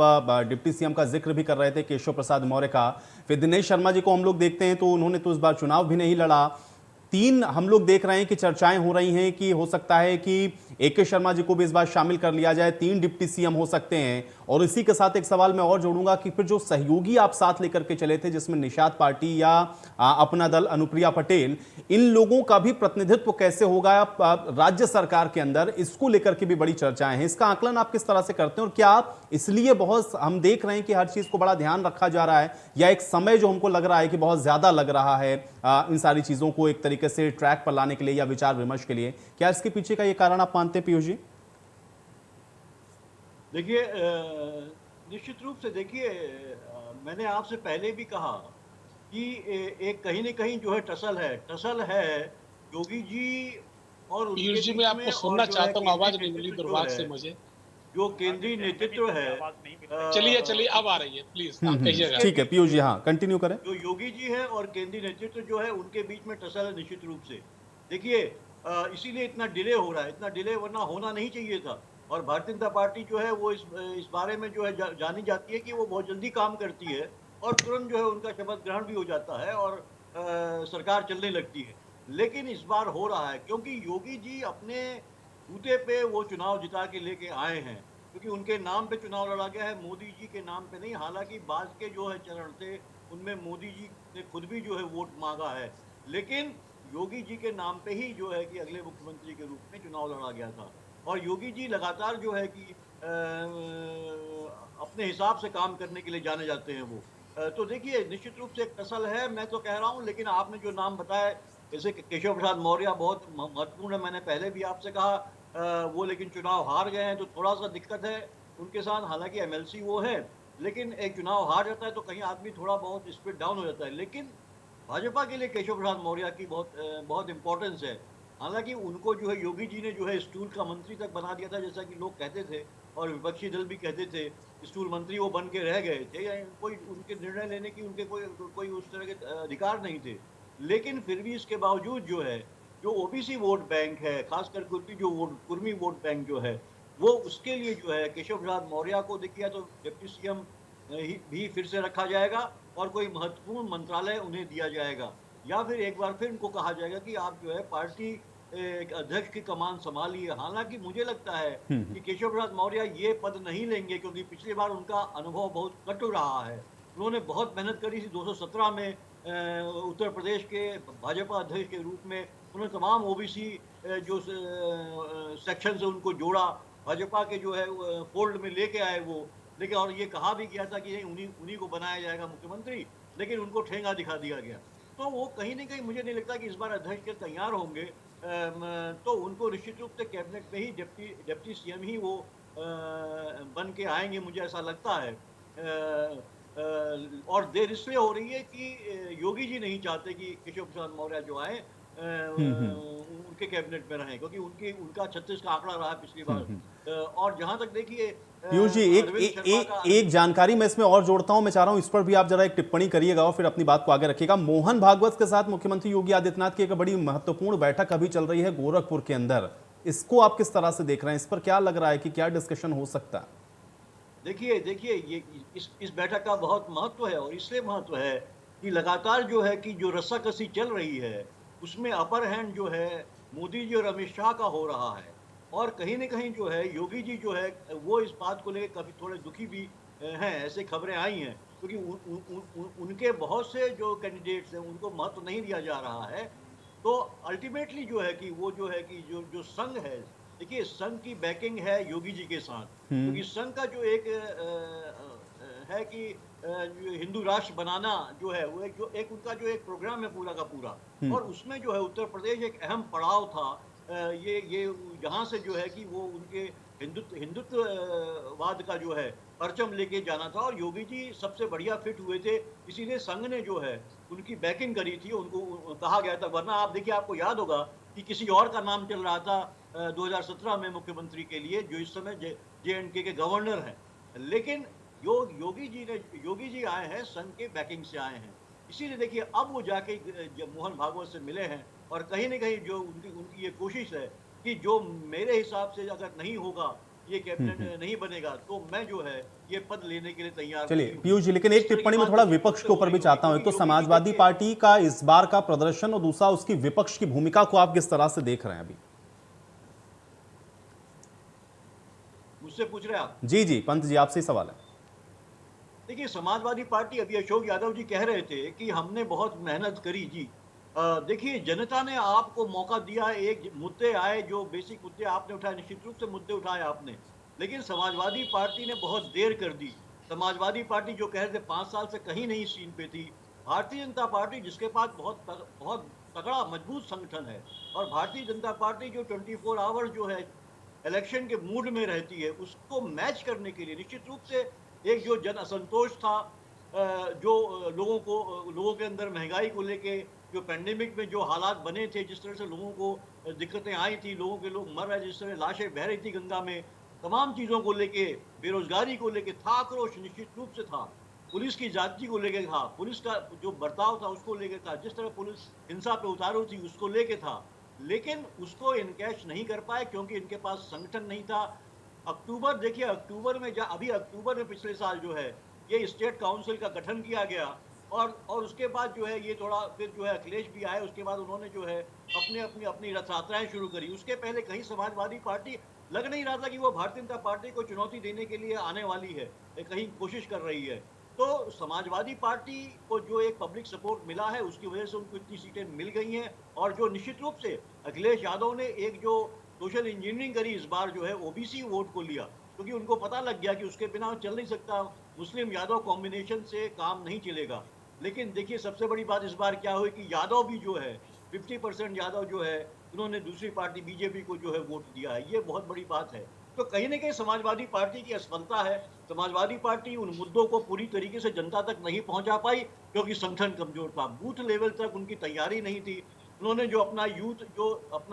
डिप्टी सीएम का जिक्र भी कर रहे थे, केशव प्रसाद मौर्य का। फिर दिनेश शर्मा जी को हम लोग देखते हैं तो उन्होंने तो इस बार चुनाव भी नहीं लड़ा। 3 हम लोग देख रहे हैं कि चर्चाएं हो रही हैं कि हो सकता है कि AK शर्मा जी को भी इस बार शामिल कर लिया जाए, 3 डिप्टी सीएम हो सकते हैं। और इसी के साथ एक सवाल मैं और जोड़ूंगा कि फिर जो सहयोगी आप साथ लेकर के चले थे, जिसमें निषाद पार्टी या अपना दल अनुप्रिया पटेल, इन लोगों का भी प्रतिनिधित्व कैसे होगा राज्य सरकार के अंदर, इसको लेकर के भी बड़ी चर्चाएं हैं। इसका आकलन आप किस तरह से करते हैं और क्या इसलिए बहुत हम देख रहे हैं कि हर चीज को बड़ा ध्यान रखा जा रहा है, या एक समय जो हमको लग रहा है कि बहुत ज्यादा लग रहा है इन सारी चीजों को एक तरीके से ट्रैक पर लाने के लिए या विचार विमर्श के लिए, क्या इसके पीछे का ये कारण आप मानते हैं पीयूष जी? देखिए, निश्चित रूप से देखिए, मैंने आपसे पहले भी कहा कि एक कहीं न कहीं जो है टसल है योगी जी और उनके पीयूष जी, बीच मैं में, आपको और सुनना जो है चाहता हूँ, आवाज नहीं केंद्रीय मिली नेतृत्व जो दुर्भाग्य है, से मुझे। जो केंद्रीय नेतृत्व है, आवाज नहीं मिल रही। चलिए अब आ रही है, प्लीज आप कहिएगा। ठीक है पीयूष जी, हाँ कंटिन्यू करें। जो योगी जी है और केंद्रीय नेतृत्व जो है, उनके बीच में टसल है निश्चित रूप से। देखिए, इसीलिए इतना डिले हो रहा है, इतना डिले वरना होना नहीं चाहिए था। और भारतीय जनता पार्टी जो है वो इस बारे में जो है जानी जाती है कि वो बहुत जल्दी काम करती है और तुरंत जो है उनका शपथ ग्रहण भी हो जाता है और सरकार चलने लगती है। लेकिन इस बार हो रहा है क्योंकि योगी जी अपने बूते पे वो चुनाव जिता के लेके आए हैं, क्योंकि उनके नाम पे चुनाव लड़ा गया है, मोदी जी के नाम पे नहीं। हालांकि बाद के जो है चरण थे उनमें मोदी जी ने खुद भी जो है वोट मांगा है, लेकिन योगी जी के नाम पे ही जो है कि अगले मुख्यमंत्री के रूप में चुनाव लड़ा गया था। और योगी जी लगातार जो है कि अपने हिसाब से काम करने के लिए जाने जाते हैं वो। तो देखिए, निश्चित रूप से एक टसल है, मैं तो कह रहा हूँ। लेकिन आपने जो नाम बताया, जैसे केशव प्रसाद मौर्य, बहुत महत्वपूर्ण है। मैंने पहले भी आपसे कहा, वो लेकिन चुनाव हार गए हैं तो थोड़ा सा दिक्कत है उनके साथ। हालांकि एमएलसी वो है, लेकिन एक चुनाव हार जाता है तो कहीं आदमी थोड़ा बहुत स्पिरिट डाउन हो जाता है। लेकिन भाजपा के लिए केशव प्रसाद मौर्य की बहुत इंपॉर्टेंस है। हालांकि उनको जो है योगी जी ने जो है स्टूल का मंत्री तक बना दिया था, जैसा कि लोग कहते थे और विपक्षी दल भी कहते थे। स्टूल मंत्री वो बन के रह गए थे, या कोई उनके निर्णय लेने की उनके कोई उस तरह के अधिकार नहीं थे। लेकिन फिर भी इसके बावजूद जो है, जो ओबीसी वोट बैंक है, खासकर कुर्मी जो कुर्मी वोट बैंक जो है, वो उसके लिए जो है केशव प्रसाद मौर्य को देखिए तो डिप्टी सीएम भी फिर से रखा जाएगा और कोई महत्वपूर्ण मंत्रालय उन्हें दिया जाएगा, या फिर एक बार फिर उनको कहा जाएगा कि आप जो है पार्टी अध्यक्ष की कमान संभालिए। हालांकि मुझे लगता है कि केशव प्रसाद मौर्य ये पद नहीं लेंगे, क्योंकि पिछली बार उनका अनुभव बहुत कटु रहा है। उन्होंने बहुत मेहनत करी थी 217 में उत्तर प्रदेश के भाजपा अध्यक्ष के रूप में। उन्होंने तमाम ओबीसी जो सेक्शन से उनको जोड़ा, भाजपा के जो है फोल्ड में लेके आए वो। लेकिन और ये कहा भी गया था कि उन्हीं को बनाया जाएगा मुख्यमंत्री, लेकिन उनको ठेंगा दिखा दिया गया। तो वो कहीं न कहीं मुझे नहीं लगता कि इस बार अध्यक्ष के तैयार होंगे। तो उनको निश्चित रूप से कैबिनेट में ही डिप्टी सीएम ही वो बन के आएंगे, मुझे ऐसा लगता है। और देर इसलिए हो रही है कि योगी जी नहीं चाहते कि केशव प्रसाद मौर्य जो आए उनके कैबिनेट में रहें, क्योंकि उनका 36 का आंकड़ा रहा पिछली बार। और जहां तक देखिए पीयूष जी, एक जानकारी मैं इसमें और जोड़ता हूं, मैं चाह रहा हूं इस पर भी आप जरा एक टिप्पणी करिएगा और फिर अपनी बात को आगे रखिएगा। मोहन भागवत के साथ मुख्यमंत्री योगी आदित्यनाथ की एक बड़ी महत्वपूर्ण बैठक अभी चल रही है गोरखपुर के अंदर, इसको आप किस तरह से देख रहे हैं? इस पर क्या लग रहा है कि क्या डिस्कशन हो सकता है? देखिए ये इस बैठक का बहुत महत्व है, और इसलिए महत्व है कि लगातार जो है कि जो रस्साकसी चल रही है उसमें अपर हैंड जो है मोदी जी और अमित शाह का हो रहा है। और कहीं न कहीं जो है योगी जी जो है वो इस बात को लेकर काफ़ी थोड़े दुखी भी हैं, ऐसे खबरें आई हैं, क्योंकि उनके बहुत से जो कैंडिडेट्स हैं उनको महत्व नहीं दिया जा रहा है। तो अल्टीमेटली जो है कि वो जो है कि जो संघ है, देखिए संघ की बैकिंग है योगी जी के साथ, क्योंकि संघ का जो एक है कि हिंदू राष्ट्र बनाना जो है वो एक उनका जो एक प्रोग्राम है पूरा का पूरा, और उसमें जो है उत्तर प्रदेश एक अहम पड़ाव था। ये यहाँ से जो है कि वो उनके हिंदुत्ववाद का जो है परचम लेके जाना था, और योगी जी सबसे बढ़िया फिट हुए थे। इसीलिए संघ ने जो है उनकी बैकिंग करी थी, उनको कहा गया था। वरना आप देखिए, आपको याद होगा कि किसी और का नाम चल रहा था 2017 में मुख्यमंत्री के लिए, जो इस समय JNK के गवर्नर हैं। लेकिन योगी जी आए हैं, संघ के बैकिंग से आए हैं। इसीलिए देखिए अब वो जाके मोहन भागवत से मिले हैं, और कहीं न कहीं जो उनकी ये कोशिश है कि जो मेरे हिसाब से अगर नहीं होगा, ये कैबिनेट नहीं बनेगा, तो मैं जो है ये पद लेने के लिए तैयार। चलिए पीयूष जी, लेकिन एक टिप्पणी में थोड़ा विपक्ष के ऊपर भी चाहता हूं। एक तो समाजवादी पार्टी का इस बार का प्रदर्शन और दूसरा उसकी विपक्ष की भूमिका को आप किस तरह से देख रहे हैं अभी? मुझसे पूछ रहे हैं आप? जी जी पंत जी, आपसे ही सवाल है। देखिए, समाजवादी पार्टी, अभी अशोक यादव जी कह रहे थे कि हमने बहुत मेहनत करी जी। देखिए, जनता ने आपको मौका दिया, एक मुद्दे आए जो बेसिक मुद्दे आपने उठाए, निश्चित रूप से मुद्दे उठाए आपने, लेकिन समाजवादी पार्टी ने बहुत देर कर दी। समाजवादी पार्टी जो कह रहे थे 5 साल से कहीं नहीं सीन पे थी। भारतीय जनता पार्टी जिसके पास बहुत तगड़ा मजबूत संगठन है, और भारतीय जनता पार्टी जो 24 आवर जो है इलेक्शन के मूड में रहती है, उसको मैच करने के लिए निश्चित रूप से एक जो जन असंतोष था, जो लोगों के अंदर महंगाई को लेके, जो पैंडेमिक में जो हालात बने थे, जिस तरह से लोगों को दिक्कतें आई थी, लोग मर रहे, जिस तरह लाशें बह रही थी गंगा में, तमाम चीज़ों को लेके, बेरोजगारी को लेके था आक्रोश, निश्चित रूप से था। पुलिस की जाति को लेके था, पुलिस का जो बर्ताव था उसको लेके था, जिस तरह पुलिस हिंसा पे उतारू थी उसको लेके था, लेकिन उसको इनकैश नहीं कर पाए क्योंकि इनके पास संगठन नहीं था। अक्टूबर, देखिए अक्टूबर में, अभी अक्टूबर में पिछले साल जो है ये स्टेट काउंसिल का गठन किया गया, और उसके बाद जो है ये थोड़ा फिर जो है अखिलेश भी आए, उसके बाद उन्होंने जो है अपनी रथ यात्राएं शुरू करी। उसके पहले कहीं समाजवादी पार्टी लग नहीं रहा था कि वो भारतीय जनता पार्टी को चुनौती देने के लिए आने वाली है, कहीं कोशिश कर रही है। तो समाजवादी पार्टी को जो एक पब्लिक सपोर्ट मिला है उसकी वजह से उनको इतनी सीटें मिल गई हैं, और जो निश्चित रूप से अखिलेश यादव ने एक जो सोशल इंजीनियरिंग करी इस बार जो है ओबीसी वोट को लिया, क्योंकि उनको पता लग गया कि उसके बिना चल नहीं सकता, मुस्लिम यादव कॉम्बिनेशन से काम नहीं चलेगा। लेकिन देखिए, सबसे बड़ी बात इस बार क्या हुई कि यादव भी जो है 50% यादव जो है उन्होंने दूसरी पार्टी बीजेपी को जो है वोट दिया है, ये बहुत बड़ी बात है। तो कहीं ना कहीं समाजवादी पार्टी की असफलता है। समाजवादी पार्टी उन मुद्दों को पूरी तरीके से जनता तक नहीं पहुंचा पाई क्योंकि संगठन कमजोर था, बूथ लेवल तक उनकी तैयारी नहीं थी। उन्होंने जो अपना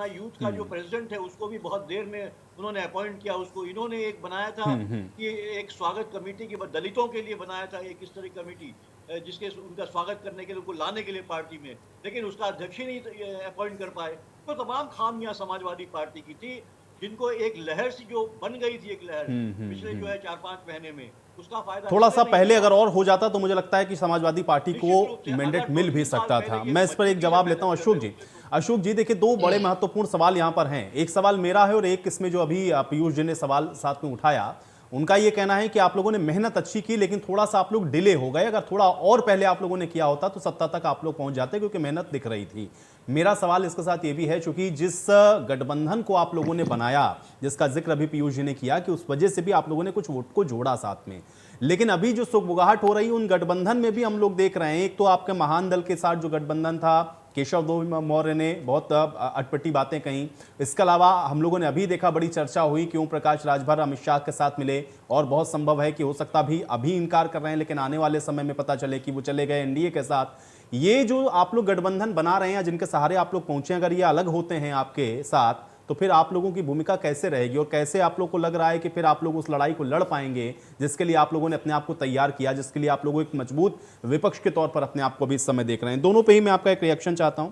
यूथ का जो प्रेसिडेंट है उसको भी बहुत देर में उन्होंने अपॉइंट किया। उसको इन्होंने एक बनाया था कि एक स्वागत कमेटी की, दलितों के लिए बनाया था एक इस तरह की कमेटी, जिसके उनका स्वागत करने के लिए, उनको लाने के लिए पार्टी में, लेकिन उसका अध्यक्ष ही नहीं अपॉइंट कर पाए। तो तमाम खामियां समाजवादी पार्टी की थी, जिनको एक लहर सी जो बन गई थी, एक लहर पिछले जो है 4-5 महीने में, उसका फायदा थोड़ा सा नहीं पहले मिला। अगर और हो जाता तो मुझे लगता है कि समाजवादी पार्टी को निश्चित रूप से मैंडेट अगर मिल भी 2-3 साल सकता पहले था। ये मैं इस पर एक जवाब लेता हूं अशोक जी। अशोक जी, देखिए, दो बड़े महत्वपूर्ण सवाल यहां पर हैं। एक सवाल मेरा है और एक इसमें जो अभी पीयूष जी ने सवाल साथ में उठाया, उनका ये कहना है कि आप लोगों ने मेहनत अच्छी की लेकिन थोड़ा सा आप लोग डिले हो गए। अगर थोड़ा और पहले आप लोगों ने किया होता तो सत्ता तक आप लोग पहुंच जाते, क्योंकि मेहनत दिख रही थी। मेरा सवाल इसके साथ ये भी है, चूंकि जिस गठबंधन को आप लोगों ने बनाया, जिसका जिक्र अभी पीयूष जी ने किया कि उस वजह से भी आप लोगों ने कुछ वोट को जोड़ा साथ में, लेकिन अभी जो सुगबुगाहट हो रही है उन गठबंधन में भी हम लोग देख रहे हैं। एक तो आपके महान दल के साथ जो गठबंधन था, केशव मौर्य ने बहुत अटपटी बातें कही। इसके अलावा हम लोगों ने अभी देखा, बड़ी चर्चा हुई कि ओम प्रकाश राजभर अमित शाह के साथ मिले, और बहुत संभव है कि हो सकता भी अभी इनकार कर रहे हैं लेकिन आने वाले समय में पता चले कि वो चले गए एनडीए के साथ। ये जो आप लोग गठबंधन बना रहे हैं, जिनके सहारे आप लोग पहुंचे, अगर ये अलग होते हैं आपके साथ तो फिर आप लोगों की भूमिका कैसे रहेगी, और कैसे आप लोग को लग रहा है कि फिर आप लोग उस लड़ाई को लड़ पाएंगे जिसके लिए आप लोगों ने अपने आप को तैयार किया, जिसके लिए आप लोग एक मजबूत विपक्ष के तौर पर अपने आप को भी इस समय देख रहे हैं? दोनों पे ही मैं आपका एक रिएक्शन चाहता हूं।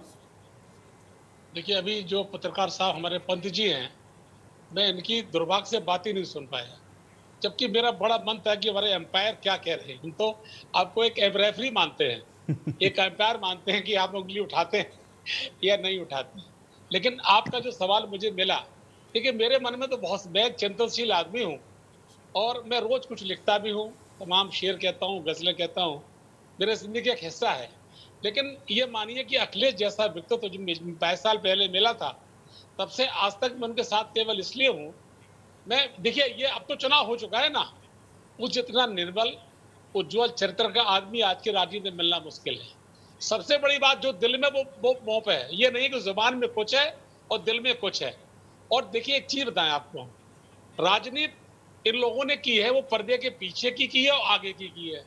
देखिए, अभी जो पत्रकार साहब हमारे पंत जी हैं, मैं इनकी दुर्भाग्य से बात ही नहीं सुन पाया, जबकि मेरा बड़ा मन था कि हमारे एम्पायर क्या कह रहे हैं। हम तो आपको एक रेफरी मानते हैं, एक एम्पायर मानते हैं कि आप उंगली उठाते हैं या नहीं उठाते। लेकिन आपका जो सवाल मुझे मिला, देखिए मेरे मन में तो बहुत, मैं चिंतनशील आदमी हूँ और मैं रोज कुछ लिखता भी हूँ, तमाम शेर कहता हूँ, गजलें कहता हूँ, मेरे जिंदगी का एक हिस्सा है। लेकिन ये मानिए कि अखिलेश जैसा व्यक्तित्व जो 22 साल पहले मिला था, तब से आज तक मैं उनके साथ केवल इसलिए हूँ, मैं, देखिए ये अब तो चुनाव हो चुका है ना, वो जितना निर्मल उज्जवल चरित्र का आदमी आज के राजनीति में मिलना मुश्किल है। सबसे बड़ी बात, जो दिल में वो मोप है, ये नहीं कि जुबान में कुछ है और दिल में कुछ है। और देखिए एक चीज बताएं आपको, राजनीति इन लोगों ने की है वो पर्दे के पीछे की है और आगे की है।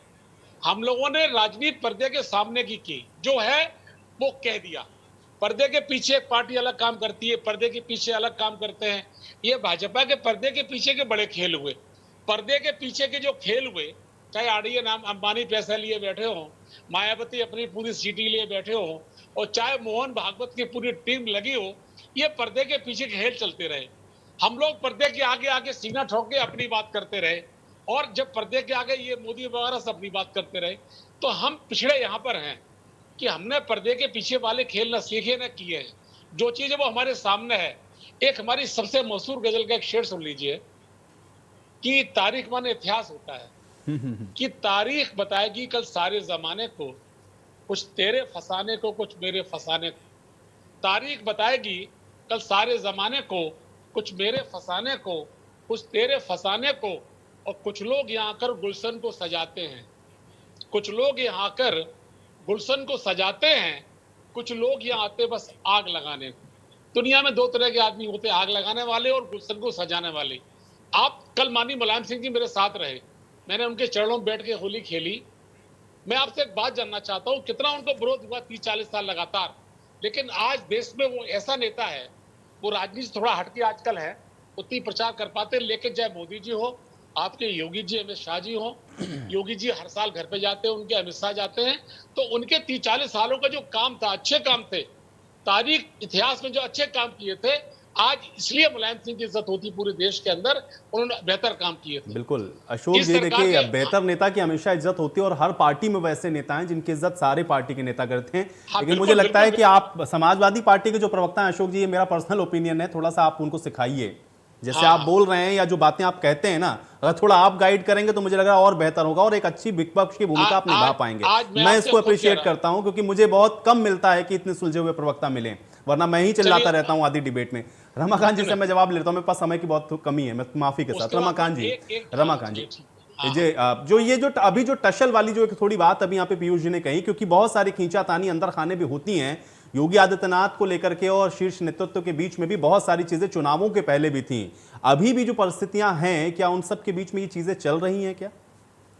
हम लोगों ने राजनीति पर्दे के सामने की, जो है वो कह दिया। पर्दे के पीछे एक पार्टी अलग काम करती है, पर्दे के पीछे अलग काम करते हैं। ये भाजपा के पर्दे के पीछे के बड़े खेल हुए। पर्दे के पीछे के जो खेल हुए, चाहे आड़िए नाम अंबानी पैसा लिए बैठे हो, मायावती अपनी पूरी सीटी लिए बैठे हो, और चाहे मोहन भागवत की पूरी टीम लगी हो, ये पर्दे के पीछे खेल चलते रहे। हम लोग पर्दे के आगे आगे सीना ठोक के अपनी बात करते रहे, और जब पर्दे के आगे ये मोदी वगैरह सब अपनी बात करते रहे, तो हम पिछड़े यहाँ पर हैं कि हमने पर्दे के पीछे वाले खेल न सीखे न किए हैं। जो चीज वो हमारे सामने है, एक हमारी सबसे मशहूर गजल का एक शेर सुन लीजिए कि तारीख माने इतिहास होता है, कि तारीख बताएगी कल सारे जमाने को, कुछ तेरे फसाने को कुछ मेरे फसाने को। तारीख बताएगी कल सारे जमाने को, कुछ मेरे फसाने को, कुछ तेरे फसाने को। और कुछ लोग यहाँ आकर गुलशन को सजाते हैं, कुछ लोग यहाँ आकर गुलशन को सजाते हैं, कुछ लोग यहाँ आते बस आग लगाने को। दुनिया में दो तरह के आदमी होते हैं, आग लगाने वाले और गुलशन को सजाने वाले। आप कल माननीय मुलायम सिंह जी मेरे साथ रहे, मैंने उनके चरणों में बैठ के होली खेली। मैं आपसे एक बात जानना चाहता हूँ, कितना उनको विरोध हुआ 30-40 साल लगातार, लेकिन आज देश में वो ऐसा नेता है, वो राजनीति से थोड़ा हटके आजकल है, उतनी प्रचार कर पाते, लेकिन चाहे मोदी जी हो, आपके योगी जी अमित शाह जी हो, योगी जी हर साल घर पे जाते हैं उनके, अमित शाह जाते हैं, तो उनके 30-40 सालों का जो काम था, अच्छे काम थे, तारीख इतिहास में जो अच्छे काम किए थे, आज इसलिए मुलायम सिंह की इज्जत होती पूरे देश के अंदर, उन्होंने बेहतर काम किए थे। बिल्कुल अशोक इस जी, सरकार देखिए के- बेहतर नेता की हमेशा इज्जत होती है और हर पार्टी में वैसे नेता हैं जिनकी इज्जत सारे पार्टी के नेता करते हैं। हाँ, लेकिन बिल्कुल, मुझे लगता है बिल्कुल, कि आप समाजवादी पार्टी के जो प्रवक्ता हैं अशोक जी, ये मेरा पर्सनल ओपिनियन है, थोड़ा सा आप उनको सिखाइए। जैसे हाँ, आप बोल रहे हैं या जो बातें आप कहते हैं ना, अगर थोड़ा आप गाइड करेंगे तो मुझे लग रहा है और बेहतर होगा और एक अच्छी विपक्ष की भूमिका आप निभा पाएंगे। आज मैं मैं आपसे इसको खुद कह अप्रिशिएट रहा करता हूं क्योंकि मुझे बहुत कम मिलता है कि इतने सुलझे हुए प्रवक्ता मिले, वरना मैं ही चिल्लाता चलिए, रहता हूं आधी डिबेट में। रमाकांत जी से मैं जवाब लेता हूं, मेरे पास समय की बहुत कमी है, मैं माफी के साथ। उसके बाद रमाकांत जी, रमाकांत जी, हाँ, जी जो ये जो अभी जो टशल वाली जो एक थोड़ी बात अभी यहाँ पे पीयूष जी ने कही, क्योंकि बहुत सारी खींचातानी अंदर खाने भी होती हैं योगी आदित्यनाथ को लेकर के और शीर्ष नेतृत्व के बीच में भी बहुत सारी चीजें चुनावों के पहले भी थी। अभी भी जो परिस्थितियां हैं, क्या उन सब के बीच में ये चीजें चल रही हैं क्या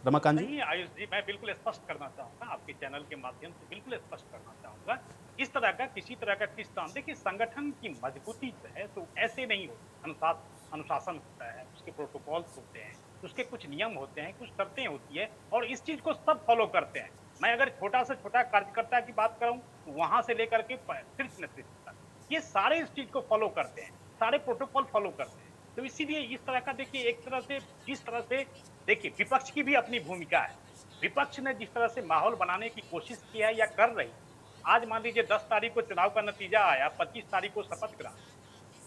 रमाकांत जी? नहीं आयुष जी, मैं बिल्कुल स्पष्ट करना चाहूंगा, आपके चैनल के माध्यम से बिल्कुल स्पष्ट करना चाहूंगा, इस तरह का किसी तरह का किस्ता, देखिए संगठन की मजबूती जो है तो ऐसे नहीं होती। अनुशासन होता है, उसके प्रोटोकॉल्स होते हैं, उसके कुछ नियम होते हैं, कुछ शर्तें होती है और इस चीज को सब फॉलो करते हैं। मैं अगर छोटा से छोटा कार्यकर्ता की बात करूं, वहां से लेकर के शीर्ष नेतृत्व तक, ये सारे इस चीज को फॉलो करते हैं, सारे प्रोटोकॉल फॉलो करते हैं। तो इसीलिए इस तरह का देखिए, एक तरह से जिस तरह से देखिए विपक्ष की भी अपनी भूमिका है। विपक्ष ने जिस तरह से माहौल बनाने की कोशिश की है या कर रही, आज मान लीजिए 10 तारीख को चुनाव का नतीजा आया, 25 तारीख को शपथ ग्रहण,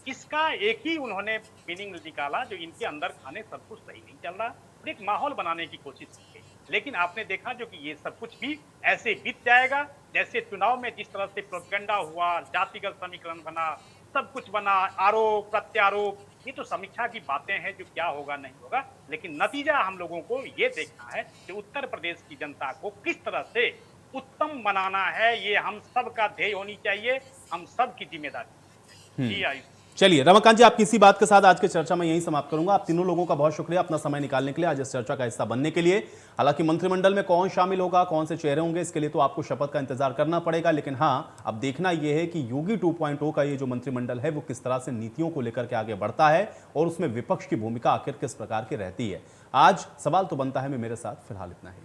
इसका एक ही उन्होंने मीनिंग निकाला, जो इनके अंदर खाने सब कुछ सही नहीं चल रहा और एक माहौल बनाने की कोशिश की गई। लेकिन आपने देखा जो कि ये सब कुछ भी ऐसे बीत जाएगा जैसे चुनाव में जिस तरह से प्रोपेगेंडा हुआ, जातिगत समीकरण बना, सब कुछ बना, आरोप प्रत्यारोप, ये तो समीक्षा की बातें हैं, जो क्या होगा नहीं होगा। लेकिन नतीजा हम लोगों को ये देखना है कि उत्तर प्रदेश की जनता को किस तरह से उत्तम बनाना है, ये हम सब का ध्येय होनी चाहिए, हम सब की जिम्मेदारी। जी आयुष। चलिए रमाकांत जी, आपकी इसी बात के साथ आज की चर्चा में यहीं समाप्त करूंगा। आप तीनों लोगों का बहुत शुक्रिया अपना समय निकालने के लिए, आज इस चर्चा का हिस्सा बनने के लिए। हालांकि मंत्रिमंडल में कौन शामिल होगा, कौन से चेहरे होंगे, इसके लिए तो आपको शपथ का इंतजार करना पड़ेगा। लेकिन हाँ, अब देखना यह है कि योगी 2.0 का ये जो मंत्रिमंडल है वो किस तरह से नीतियों को लेकर के आगे बढ़ता है और उसमें विपक्ष की भूमिका आखिर किस प्रकार की रहती है। आज सवाल तो बनता है। मैं मेरे साथ फिलहाल इतना ही।